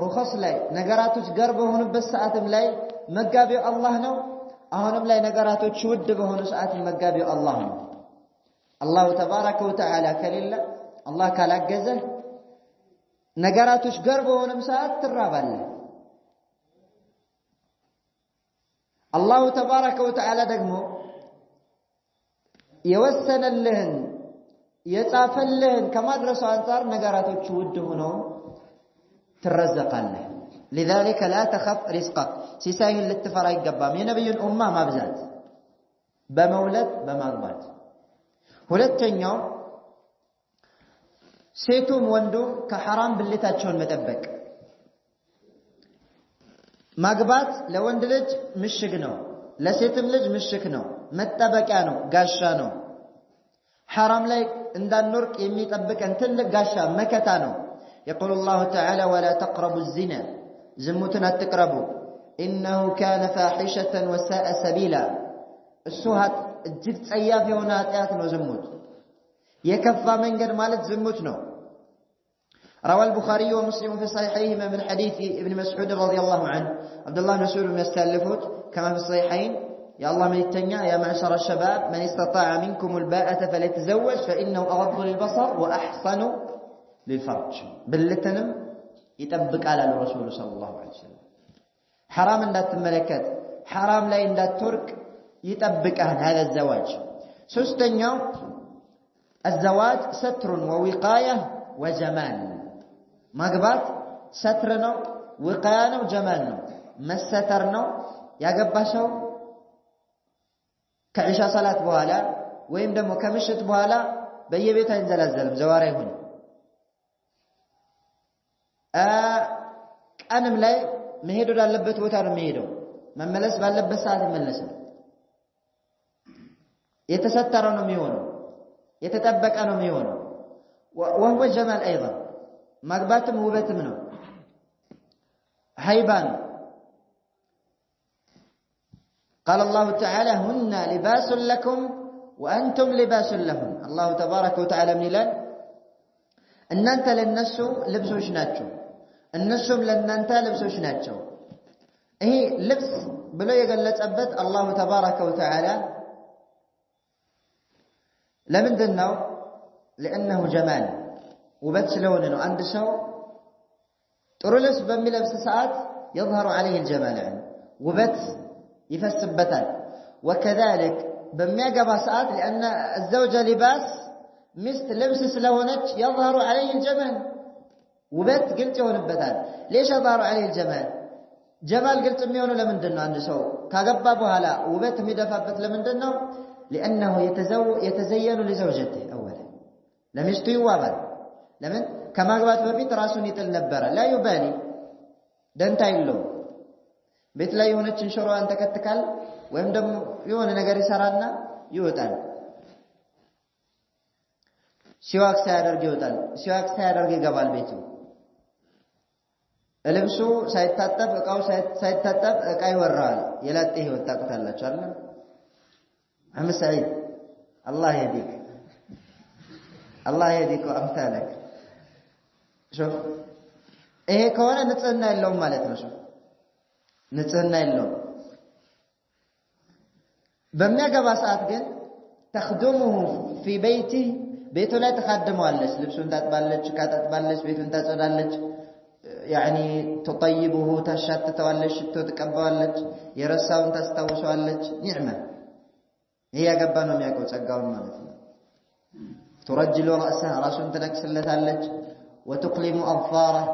ሩخص ላይ ነገራቶች ጋር በሆኑበት ሰዓትም ላይ መጋቢው አላህ ነው አሁንም ላይ ነገራቶች ውድ በሆኑ ሰዓት መጋቢው አላህ ነው አላሁ ተባረከ ወተዓላ ከሌለ አላህ ካላገዘ ነገራቶች ጋር በሆነም ሰዓት ትራባለህ አላሁ ተባረከ ወተዓላ ደግሞ የወሰነልህን የጻፈልህን ከማድረሱ አንፃር ነገራቶች ውድ ሆነው ትረዘቃለህ لذلك لا تخف رزقك ሲሳይን ልትፈራ ይገባም የነብዩን ኡማ ማብዛት በመውለድ በማግባት ሁለተኛው ሴቱም ወንዱም ከሐራም ብልታቸውን መጠበቅ ማግባት ለወንድ ልጅ ምሽግ ነው ለሴትም ልጅ ምሽግ ነው መጠበቂያ ነው ጋሻ ነው ሐራም ላይ እንዳንወርቅ የሚጠብቀን ትልቅ ጋሻ መከታ ነው يقول الله تعالى ولا تقربوا الزنا زمتنا تقربوا إنه كان فاحشة وساء سبيلا السوهات እጅግ ጸያፍ የሆነ ኃጢአት ነው ዝሙት የከፋ መንገድ ማለት ዝሙት ነው روى البخاري ومسلم في صحيحيهما من حديث ابن مسعود رضي الله عنه عبد الله مسعود يستلفوت كما في الصحيحين يا الله من التنيا يا معشر الشباب من استطاع منكم الباءة فليتزوج فإنه أغض للبصر وأحصن للفرج باللتنم يطبق على الرسول صلى الله عليه وسلم حرام لا تملكت حرام لا لا ترك يطبق هذا الزواج ثالثاً الزواج ستر ووقاية وجمال ማግባት ستر ነው وقاية ነው جمال ነው መሰተር ነው ያገባሽው ከኢሻ ሰላት በኋላ ወይም ደግሞ ከምሽት በኋላ በየቤቱ አይንዘላዘልም ዘዋራ ይሁን ቀንም ላይ መሄድ ወዳለበት ቦታ ነው የሚሄደው መመለስ ባለበት ሰዓት ይመለሳል የተሰተረ ነው የሚሆነው የተጠበቀ ነው የሚሆነው وهو جمال ايضا ማግባትም ውበትም ነው ሃይባን قال الله تعالى هن لباس لكم وانتم لباس لهم الله تبارك وتعالى من ይላል እናንተ ለነሱ ልብሶች ናቸው እነሱም ለእናንተ ልብሶች ናቸው ይሄ ልብስ ብሎ የገለጸበት አላሁ ተባረከ ወተዓላ ለምንድነው لانه جمال ውበት ስለሆነ ነው አንድ ሰው ጥሩ ልብስ በሚለብስ ሰዓት يظهر عليه الجمال ውበት ይፈስበታል وكذلك በሚያገባ ሰዓት لان الزوج لباس ሚስት ልብስ ስለሆነች يظهر عليه الجمال ውበት ግልጽ ይሆንበታል ليش يظهر عليه الجمال جمال قلت የሚሆነው ለምንድነው አንድ ሰው ካገባ በኋላ ውበት የሚደፋበት ለምንድነው لانه يتزين لزوجته اولا ለሚስቱ ይዋባል ለምን ከማግባት በፊት ራሱን ይጥል ነበር لا يبالي ደንታ የለው ቤት ላይ የሆነች እንሽሮዋን ተከትካል ወይም ደግሞ የሆነ ነገር ይሰራና ይወጣል ሲዋክ ሳያደርግ ይወጣል ሲዋክ ሳያደርግ ይገባል ቤቱ ልብሱ ሳይታጠብ እቃው ሳይታጠብ እቃ ይወራል የላጤ ህይወት ታውቁታላችሁ አይደል አህመድ ሰዒድ الله يهديك الله يهديك وامثالك شوف ይሄ ከሆነ ንጽህና የለውም ማለት ነው شوف ንጽህና የለውም በሚያገባ ሰዓት ግን تخدمه في بيته ቤቱ ላይ ተخدመዋለች ልብሱን ታጥባለች ካጣጥባለች ቤቱን ታጸዳለች يعني تطيبه تشتتዋለች ሽቶ ትቀባዋለች የረሳውን ታስታውሰዋለች ኒዕማ ይሄ ያገባ ነው የሚያውቀው ጸጋውን ማለት ነው ترجل رأسه راسን ትነክስለታለች وتقلم أظفاره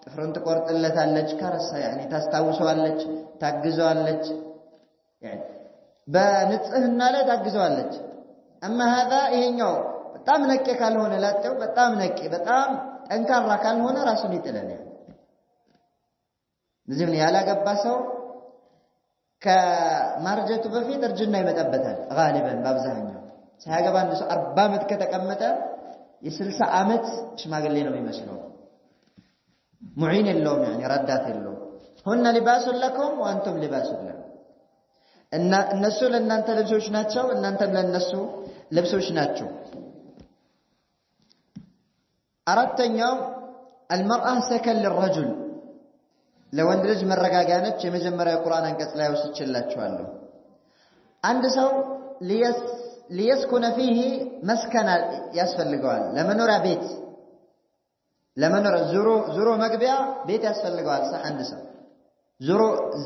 ጥፍሩን ትቆርጥለታለች ከረሳ يعني ታስታውሰዋለች ታግዘዋለች يعني በንጽህና ላይ ታግዘዋለች اما هذا ይሄኛው በጣም ነቄ ካልሆነ ላጤው በጣም ነቄ በጣም ጠንካራ ካልሆነ ራሱን ይጥላል ለዚህ ነው ያላገባ ሰው ከማርጀቱ በፊት እርጅና ይመጣበታል غالبا በአብዛኛው ሳያገባ አንድ ሰው 40 ዓመት ከተቀመጠ የ60 ዓመት ሽማግሌ ነው የሚመስለው ሙዒን የለውም يعني ረዳት የለውም هن لباس لكم وانتم لباس لهم እነሱ ለእናንተ ልብሶች ናቸው እናንተም ለነሱ ልብሶች ናቸው አራተኛው المرأة سكن للرجل ለወንድ ልጅ መረጋጊያ ነች የመጀመሪያው ቁርአን አንቀጽ ላይ ወስችላችኋለሁ አንድ ሰው ليسكن فيه مسكن ያስፈልገዋል ለመኖሪያ ቤት ለመኖር ዙሮ መግቢያ ቤት ያስፈልገዋል አንድ ሰው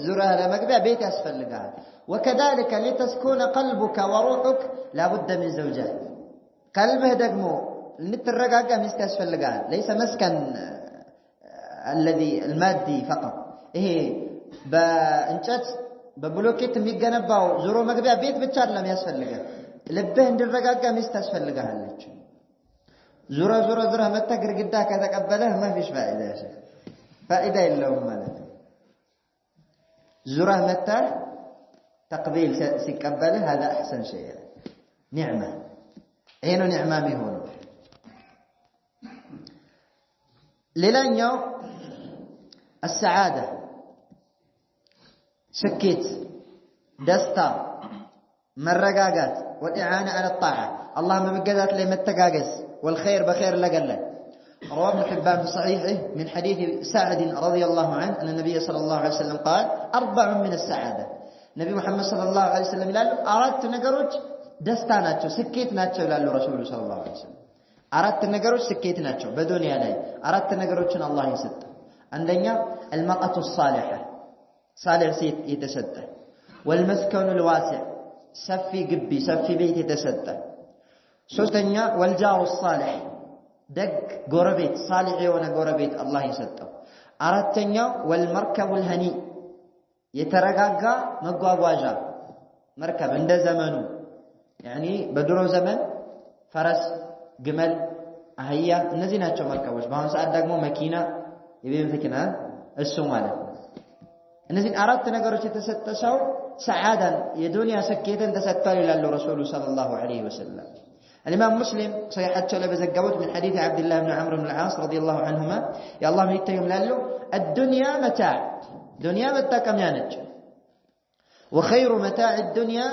ዙሮ ለመግቢያ ቤት ያስፈልጋል وكذلك لتسكن قلبك وروحك لابد من زوجة قلبه ደግሞ لترغاغا ሚስት ያስፈልጋል ليس مسكن الذي المادي فقط ይሄ በእንጨት በብሎኬት የሚገነባው ዙሮ መግቢያ ቤት ብቻ አይደለም ያስፈልጋል ልብህ እንዲረጋጋ ሚስት ያስፈልጋለች ዙራ መጣ ግርግዳ ከተቀበለህ ما فيش فائده يا شيخ فائده የለውም ማለት ዙራ መጣ تقبيل ሲቀበልህ هذا احسن شيء نعمه ይሄ ነው ኒዕማ የሚሆነው ሌላኛው السعاده سكيت دستا مرغاغات والاعانه على الطاعه اللهم مجدات لي متغاغز والخير بخير لقله رواه ابن حبان في صحيحه من حديث سعد رضي الله عنه ان النبي صلى الله عليه وسلم قال اربع من السعاده نبي محمد صلى الله عليه وسلم قال ارات ነገሮች ደስታ ናቸው ስኬት ናቸው ይላሉ ረሱሉ ሰለላሁ ዐለይሂ ወሰለም አራት ነገሮች ስኬት ናቸው በዱንያ ላይ አራት ነገሮችን አላህ ይሰጣል አንደኛ المرأة الصالحة صالح ሴት የተሰጠ والمسكن الواسع ሰፊ ግቢ ሰፊ ቤት የተሰጠ ሶስተኛ والجار الصالح ደግ ጎረቤት صالح የሆነ ጎረቤት አላህ ይሰጠው አራተኛው والمركب الهني የተረጋጋ መጓጓዣ መርከብ እንደ ዘመኑ يعني በድሮ ዘመን ፈረስ ግመል አህያ እነዚህ ናቸው መርከቦች በአሁን ሰዓት ደግሞ መኪና የቤት መኪና እሱ ማለት ነው እነዚህ አራት ነገሮች የተሰጠ ሰው ሰዓዳን የዱንያ ስኬትን ተሰጥቷል ይላሉ ረሱሉ ሰለላሁ ዐለይሂ ወሰለም الامام مسلم صحيحته ላይ በዘገቡት من حديث عبد الله بن عمرو بن العاص رضي الله عنهما يا الله ميتيم ላሉ الدنيا متاع ዱንያ መጠቀሚያ ነች وخير متاع الدنيا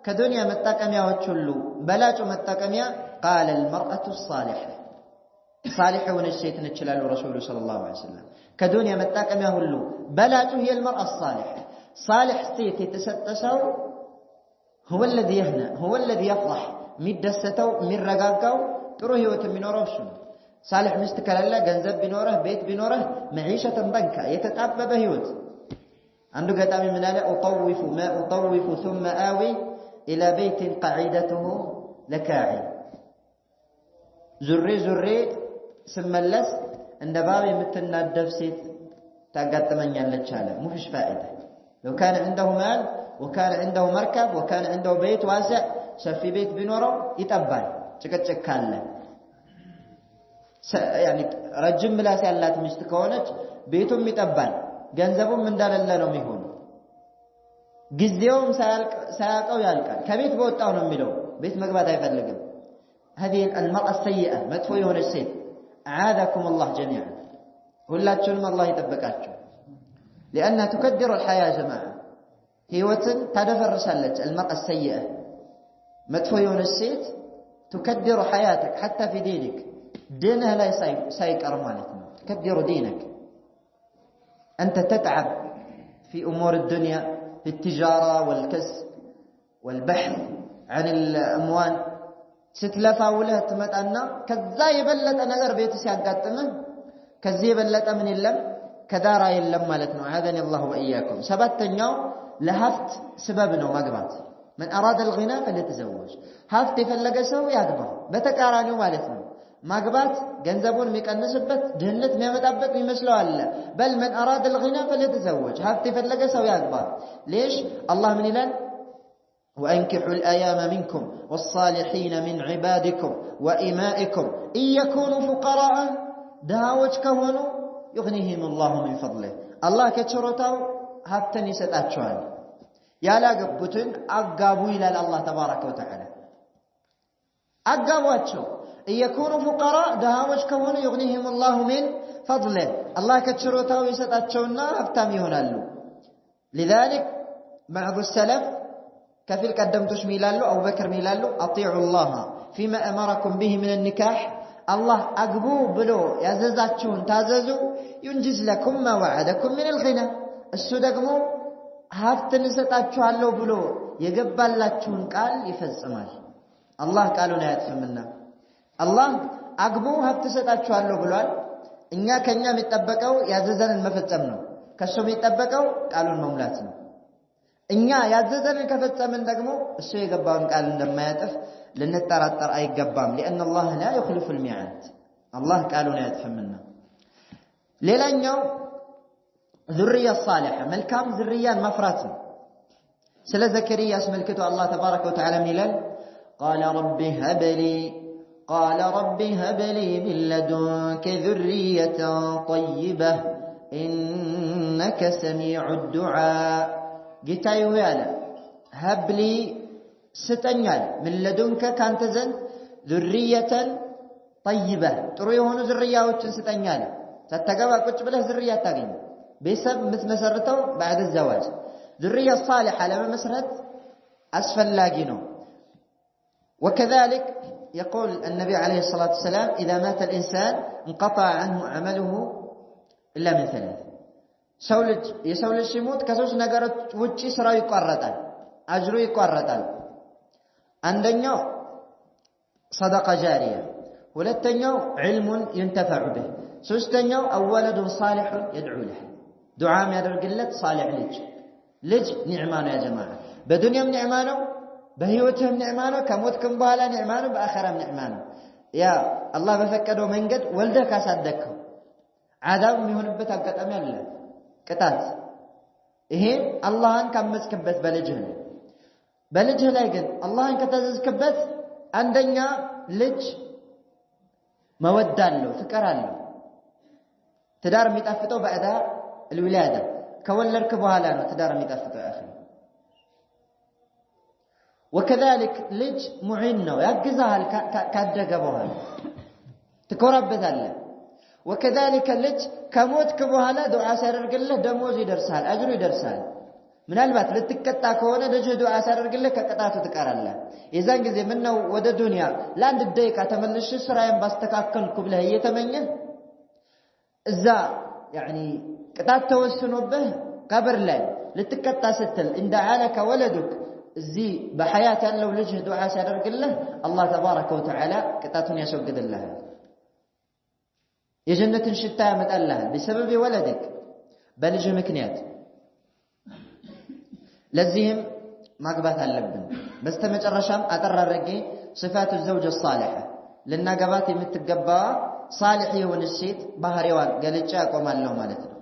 كدنيا መጠቀሚያዎች ሁሉ በላጩ መጠቀሚያ قال المرأة الصالحة صالحة ونشيت نتشلال رسول صلى الله عليه وسلم كدنيا متاكم يهلو بلاته هي المرأة الصالحة صالح سيت يتستسو هو الذي يهنى هو الذي يفرح مدستو من رقاقو تروه وتمنوره شنو صالح مستكال الله جنزب بنوره بيت بنوره معيشة ضنكا يتتعبى بهيوت عنده قتامي من ألا أطوف ثم آوي إلى بيت قاعدته لكاعي زري سملس عند باب يمتنادف سيت تقدمنيالچ አለ مفيش فائده لو كان عنده مال وكان عنده مركب وكان عنده بيت واسع ሰፊ ቤት ቢኖረው ይጠባል ጭቅጭቅ ካለ يعني ረጅም ምላስ ያላት ሚስት ከሆነች ቤቱም ይጠባል ገንዘቡም እንዳለለ ነው የሚሆነው ጊዜውም ሳያቀው ያልቃል ከቤት በወጣው ነው የሚለው ቤት መግባት አይፈልግም هذه المرأة السيئة مدفوع هنا السيد أعاذكم الله جميعا ሁላችሁንም الله يطبقاችሁ لأنها تكدر الحياة يا جماعة هيوتن تدفرسالج المرأة السيئة مدفوع هنا السيد تكدر حياتك حتى في دينك دينها لا يسايق أرمانك تكدر دينك أنت تتعب في أمور الدنيا في التجارة والكسب والبحث عن الأموال ስትለፋ ውለህ ትመጣና ከዛ የበለጠ ነገር ቤት ሲያጋጥምህ ከዚህ የበለጠ ምን የለም ከዳራ የለም ማለት ነው አዘን الله واياكم ሰባተኛው ለሀብት سبب ነው ማግባት من اراد الغنى فليتزوج ሀብት የፈለገ ሰው ያግባ በተቃራኒው ማለት ነው ማግባት ገንዘቡን የሚቀንስበት ድህነት የሚያመጣበት ይመስለው አለ بل من اراد الغنى فليتزوج ሀብት የፈለገ ሰው ያግባ ليش الله من ይላል وأنكحوا الأيام منكم والصالحين من عبادكم وإمائكم إن يكونوا فقراء داوج كهونوا يغنيهم الله من فضله الله كتشرطوا هبتن يسداتشوال يا لا قبتن أقابوا إلى الله تبارك وتعالى أقابواتشو إن يكونوا فقراء داوج كهونوا يغنيهم الله من فضله الله كتشرطوا يسداتشونا هبتم يهنالو لذلك بعض السلف كفيل قدمتوش ميلالو أو بكر ميلالو أطيعوا الله فيما أمركم به من النكاح الله أقبو بلو يززاتشون تاززو ينجز لكم ما وعدكم من الغنى السودقمو هافت نسطاتشو اللو بلو يقبال لاتشون قال يفزمال الله قالوا نايات فمنا الله أقبو هافت نسطاتشو اللو بلوال إنيا كنيا متطبقو يززن المفزم ነው ከሱ የሚጠበቀው ቃሉን መሙላት ነው እኛ ያዘዘንን ከፈጸምን ደግሞ እሱ የገባውን ቃል እንደማያጠፍ ልንጠራጠር አይገባም لأن الله لا يخلف الميعاد الله ቃሉን ያጥፍምና ሌላኛው ذرية صالحة መልካም ዝርያን መፍራት ነው ስለ ዘከሪያ አስመልክቶ አላህ ተባረከ ወተዓላ ይላል قال رب هب لي من لدنك ذرية طيبة إنك سميع الدعاء جيتاي ويالا هب لي ستنيال من لدنك كانت زن ذرية طيبة تروي هون ذرية ستنيال تتقوى كنت بله ذرية تاقين بسبب مثل مسرته بعد الزواج ذرية صالحة لما مسرت أسفل لاقينه وكذلك يقول النبي عليه الصلاة والسلام إذا مات الإنسان انقطع عنه عمله إلا من ثلاث يسولج يموت كسوس نقرت وجي سرا يقرطال أجرو يقرطال عندنا صدقة جارية ولتنيو علم ينتفع به سوستنيو أو ولد صالح يدعو له دعاء ما يدرقلت صالح لج نعمانه يا جماعة بدنيا نعمانه بهيوتهم نعمانه كموتكم بهلا نعمانه بآخرهم نعمانه يا الله بفكده منقد ولدك أصدقه عذاب የሚሆንበት አጋጣሚ አለ ቅጣት ይሄ አላህን ካመጽከበት በልጅህ ላይ ግን አላህን ከተዘዝከበት አንደኛ ልጅ መወዳለው ፍቅር አለው ትዳር የሚጣፍጠው بعد الولاده ከወለድክ በኋላ ነው ትዳር የሚጣፍጠው አኺ وكذلك ልጅ ሙዒን ነው ያግዛል ካደገ በኋላ ትኮራበታለህ وكذلك ልጅ ከሞትክ በኋላ ዱዓ ሲያደርግልህ ደሞዝ ይደርሳል አጅሩ ይደርሳል ምናልባት ልትቀጣ ከሆነ ልጅህ ዱዓ ሲያደርግልህ ከቅጣቱ ትቀራለህ የዛን ጊዜ ምን ነው ወደ ዱንያ ለአንድ ደቂቃ ተመልሽ ስራዬን ባስተካከልኩ ብለህ እየተመኘህ እዛ يعني ቅጣት ተወስኖብህ ቀብር ላይ ልትቀጣ ስትል እንደ ዓለከ ወለዱክ እዚህ በሐያት ያለው ልጅህ ዱዓ ሲያደርግልህ አላህ ተባረከ ወተዓላ ቅጣቱን ያስወግድልህ የጀነትን ሽታ ያመጣልሃል بسبب ولدك በልጅ ምክንያት ለዚህም ማግባት አለብን በስተመጨረሻም አጠራረጌ صفات الزوج الصالحة ለናገባት የምትገባ صالح የሆነ ሴት ባህሪዋን ገልጫ ያቆማለሁ ማለት ነው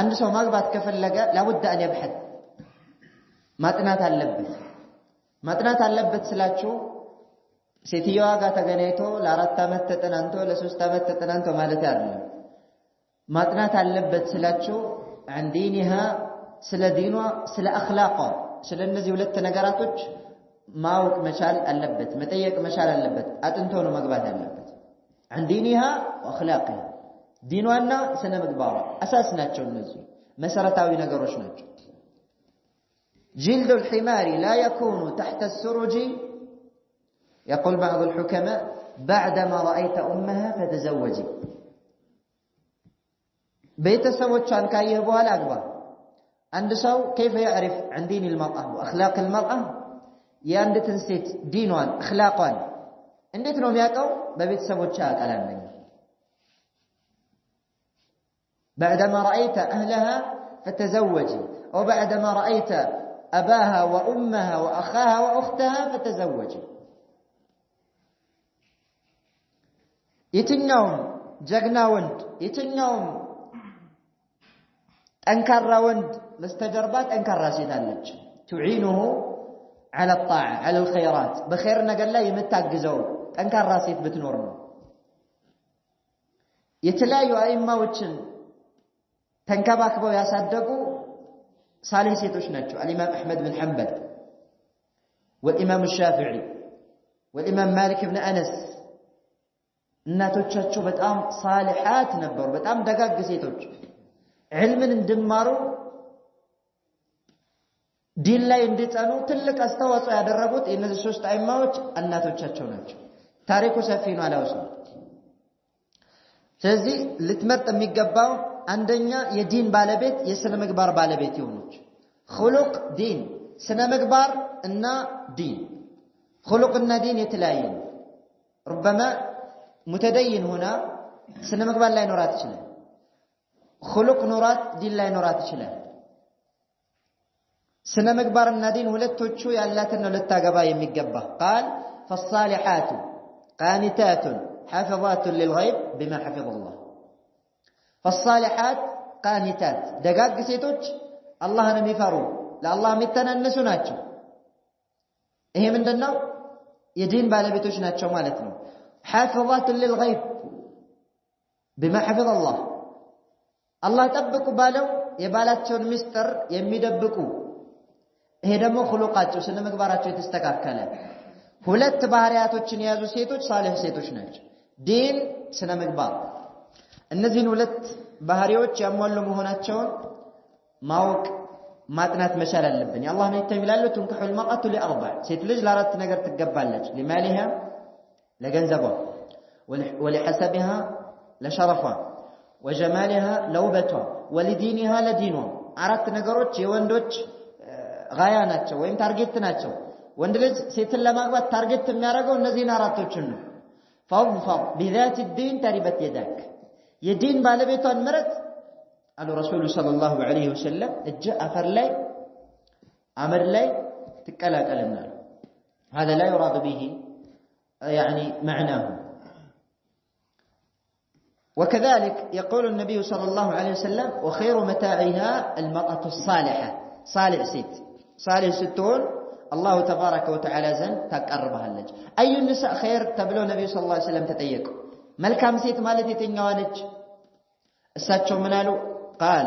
አንድ ሰው ማግባት ከፈለገ لابد ان يبحث ማጥናት አለበት ስላችሁ ሴትየዋ ጋር ተገናኝቶ ለ4 አመት ተጠናንቶ ለ3 አመት ተጠናንቶ ማለት አይደለም ማጥናት አለበት ስላችሁ عن دينها ስለ ዲኗ ስለ اخلاقዋ ስለ እነዚህ ሁለት ነገራቶች ማወቅ መቻል አለበት መጠየቅ መቻል አለበት አጥንቶ ነው መግባት አለበት عن دينها واخلاقها ዲኗና ስነ ምግባሯ አሳስ ናቸው እነዚህ መሰረታዊ ነገሮች ናቸው جلد الحمار لا يكون تحت السرج يقول بعض الحكماء بعدما رأيت أمها فتزوجي بيتسوچان كايه بوال أكبر عند سو كيف يعرف عن دين المرأة وأخلاق المرأة ياند تنسيت دينوان أخلاقوان انديت نوم ياكو ببيتسوچا كلامن بعدما رأيت أهلها فتزوجي وبعدما رأيت أباها وأمها وأخاها وأختها فتزوجي يتنيوم جغنا وند يتنيوم أنكر وند مستجربات أنكر سيدالج تعينه على الطاعة على الخيرات بخير نقل لا يمتاقزو أنكر سيد بتنورنا يتلايو أئمة وچن تنكباكبو يصدقوا صالح سيتوش ناتشو الإمام أحمد بن حنبل والإمام الشافعي والإمام مالك بن أنس እናቶቻቸው በጣም صالحات ነበሩ በጣም ደጋግ ሴቶች ዒልምን እንደማሩ ዲን ላይ እንዲጸኑ ትልቅ አስተዋጽኦ ያደረጉት እነዚህ ሶስት አይማዎች እናቶቻቸው ናቸው። ታሪኩ ሰፊ ነው አላውሰው። ስለዚህ ልትመርጥ የሚገባው አንደኛ የዲን ባለቤት የስነ ምግባር ባለቤት የሆነች خلق ዲን ስነ ምግባር እና ዲን خلقና ዲን የተለያየ ነው። ربما متدين هنا ስነ ምግባር ላይ ኖራት ይችላል። خلق ኖራት ዲን ላይ ኖራት ይችላል። ስነ ምግባርና ዲን ሁለቶቹ ያላትን ነው ልታገባ የሚገባ قال فالصالحات قانتات حافظات للغيب بما حفظ الله فالصالحات قانتات ደጋግ ሴቶች አላህን የሚፈሩ ለአላህ የሚተናነሱ ናቸው። ይሄ ምንድነው? የዲን ባለቤቶች ናቸው ማለት ነው። حافظات للغيب بما حفظ الله አላህ ጠብቁ ባለው የባላቸውን ምስጢር የሚደብቁ ይሄ ደግሞ خلقاቸው ስነ ምግባራቸው የተስተካከለ ሁለት ባህሪያቶችን የያዙ ሴቶች ሳሊህ ሴቶች ናቸው። ዲን ስነ ምግባር እነዚህን ሁለት ባህሪዎች ያሟሉ መሆናቸውን ማወቅ ማጥናት መቻል አለብን። የአላህ መልእክተኛ ይላሉ تنكح المرأة لأربع ሴት ልጅ ለአራት ነገር ትገባለች። لمالها ለገንዘቧ ولحسبها ለሸረፏ وجمالها لوبቷ ولدينها لديኗ አራት ነገሮች የወንዶች ጋያ ናቸው ወይም ታርጌት ናቸው። ወንድ ልጅ ሴትን ለማግባት ታርጌት የሚያደርገው እነዚህን አራቶችን ነው። فاظفر بذات الدين تربت يداك የዲን ባለቤቷን ምረጥ አሉ ረሱሉ ሰለላሁ ዐለይሂ ወሰለም። እጅ አፈር ላይ አመድ ላይ ትቀላቀልና هذا لا يراد به يعني معناه. وكذلك يقول النبي صلى الله عليه وسلم وخير متاعها المرأة الصالحة صالح ست صالح ستون الله تبارك وتعالى زن تقربها اللج أي النساء خير تبلو النبي صلى الله عليه وسلم تتيق ملكام ست مالتي تنوانج الساتشو منالو قال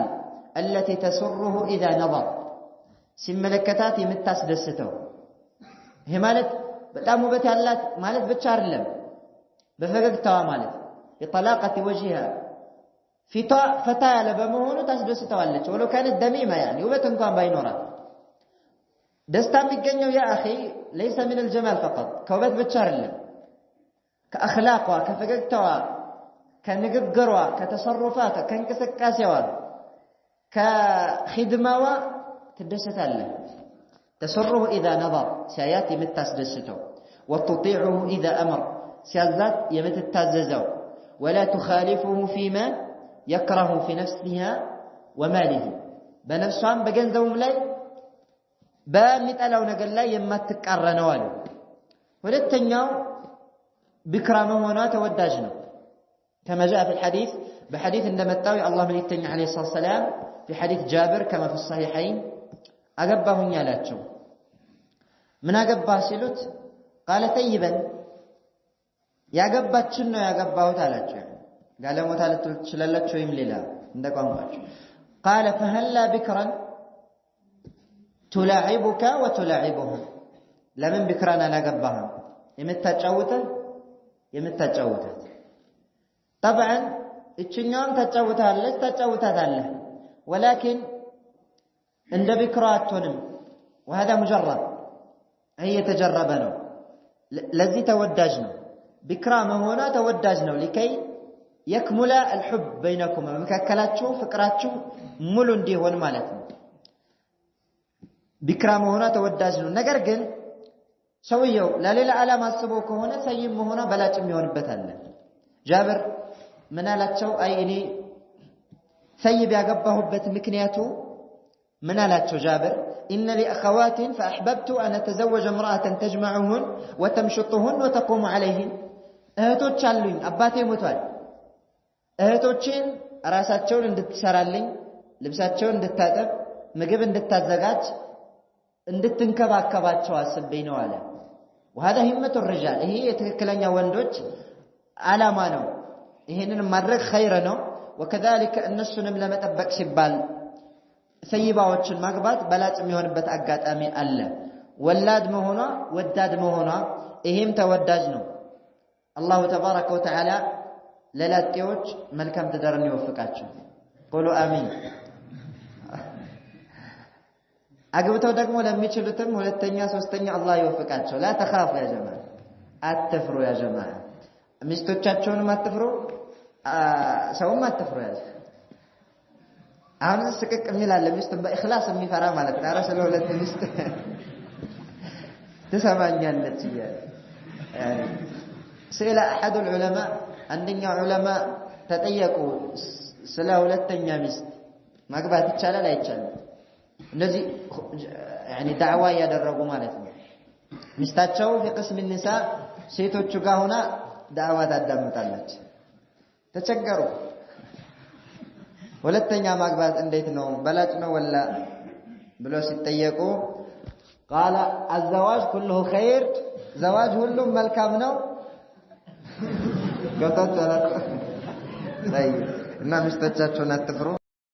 التي تسره إذا نظر سملكتات يمتاس دستو هي مالت በጣም ውበት ያላት ማለት ብቻ አይደለም በፈገግታዋ ማለት የጠላቀት ወጂሃ ፊቷ ፈታ ያለ በመሆኑ ታስደስተዋለች። ወለው ካነት ደሚማ يعني ውበት እንኳን ባይኖራት ደስታ የሚገኘው ያ اخي ليس من الجمال فقط ከውበት ብቻ አይደለም ከአኽላቋ ከፈገግታዋ ከንግግሯ ከተሰሩፋቷ ከእንቅስቃሴዋ ከኺድማዋ ትደሰታለች። تسره إذا نظر سيات يمتاسدسته وتطيعه إذا أمر سيازات يمتتاززو ولا تخالفه فيما يكره في نفسها وماله بنفسهم بجنزهم لي بمثالو نقل لا يمتقرنوا له ولتنياو بكرامه هنا توداجنا كما جاء في الحديث بحديث عندما تاوي الله من يتني عليه الصلاة والسلام في حديث جابر كما في الصحيحين አገባሁኝ አላቸው። ምን አገባህ ሲሉት قال طيبا ያገባችን ነው ያገባሁት አላቸው። ጋለሞታ ልትል ትችላላችሁ ወይም ሌላ እንደ ቋንቋችሁ قال فهلا بكرا تلاعبك وتلاعبها ለምን ቢክራን አላገባህም የምታጫውታት طبعا እችኛውም ታጫውታለህ ولكن عند بكراتهم وهذا مجرب هي تجربنا الذي تودجنا بكرامه هنا تودجنا لكي يكمل الحب بينكما مكاكلاتشو فكراتشو ሙሉ እንዲሆን ማለት ነው። بكرامه هنا تودجنا ነገር ግን ሰውየው ለሌላ ዓላማ አስቦ ከሆነ ሰይም መሆኗ በላጭ የሚሆንበት አለ። ጃብር ምን አላቸው? አይ እኔ ሰይብ ያገባሁበት ምክንያቱ من አላቸው ጃብር إن لي أخوات فأحببت أن أتزوج امرأة تجمعهن وتمشطهن وتقوم عليهن እህቶች አሉኝ አባቴ ሞቷል እህቶችን ራሳቸውን እንድትሰራልኝ ልብሳቸውን እንድታጠብ ምግብ እንድታዘጋጅ እንድትንከባከባቸው አስቤ ነው አለ وهذا همة الرجال ይሄ የትክክለኛ ወንዶች ዓላማ ነው ይሄንን ማድረግ ኸይር ነው وكذلك እነሱንም ለመጠበቅ ሲባል ሰይባዎችን ማግባት በላጭ የሚሆንበት አጋጣሚ አለ ወላድ መሆኗ ወዳድ መሆኗ ይሄም ተወዳጅ ነው አላሁ ተባረከ ወተዓላ ለላጤዎች መልካም ትዳርን ይወፍቃቸው ቁሉ አሚን አግብተው ደግሞ ለሚችሉትም ሁለተኛ ሶስተኛ አላህ ይወፍቃቸው። ላ ተኻፉ ያ ጀማዓ አትፍሩ ያ ጀማዓ ሚስቶቻቸውንም አትፍሩ ሰውም አትፍሩ ያ አሁን ስቅቅ የሚል አለ ሚስቱን በእኽላስ የሚፈራ ማለት ነው። ኧረ ስለ ሁለት ሚስት ትሰማኛለች እያለ ስለ አሐዱ ዑለማ አንደኛው ዑለማ ተጠየቁ ስለ ሁለተኛ ሚስት ማግባት ይቻላል አይቻልም? እንደዚህ ያኒ ዳዕዋ ያደረጉ ማለት ነው። ሚስታቸው في قسم النساء ሴቶቹ ጋር ሆና ዳዕዋ ታዳምጣለች። ተቸገሩ። ሁለተኛ ማግባት እንዴት ነው በላጭ ነው ወላ ብሎ ሲጠየቁ قال الزواج كله خير زواج ሁሉም መልካም ነው ገጣጣላ طيب እና ሚስቶቻቸውን አትፍሩ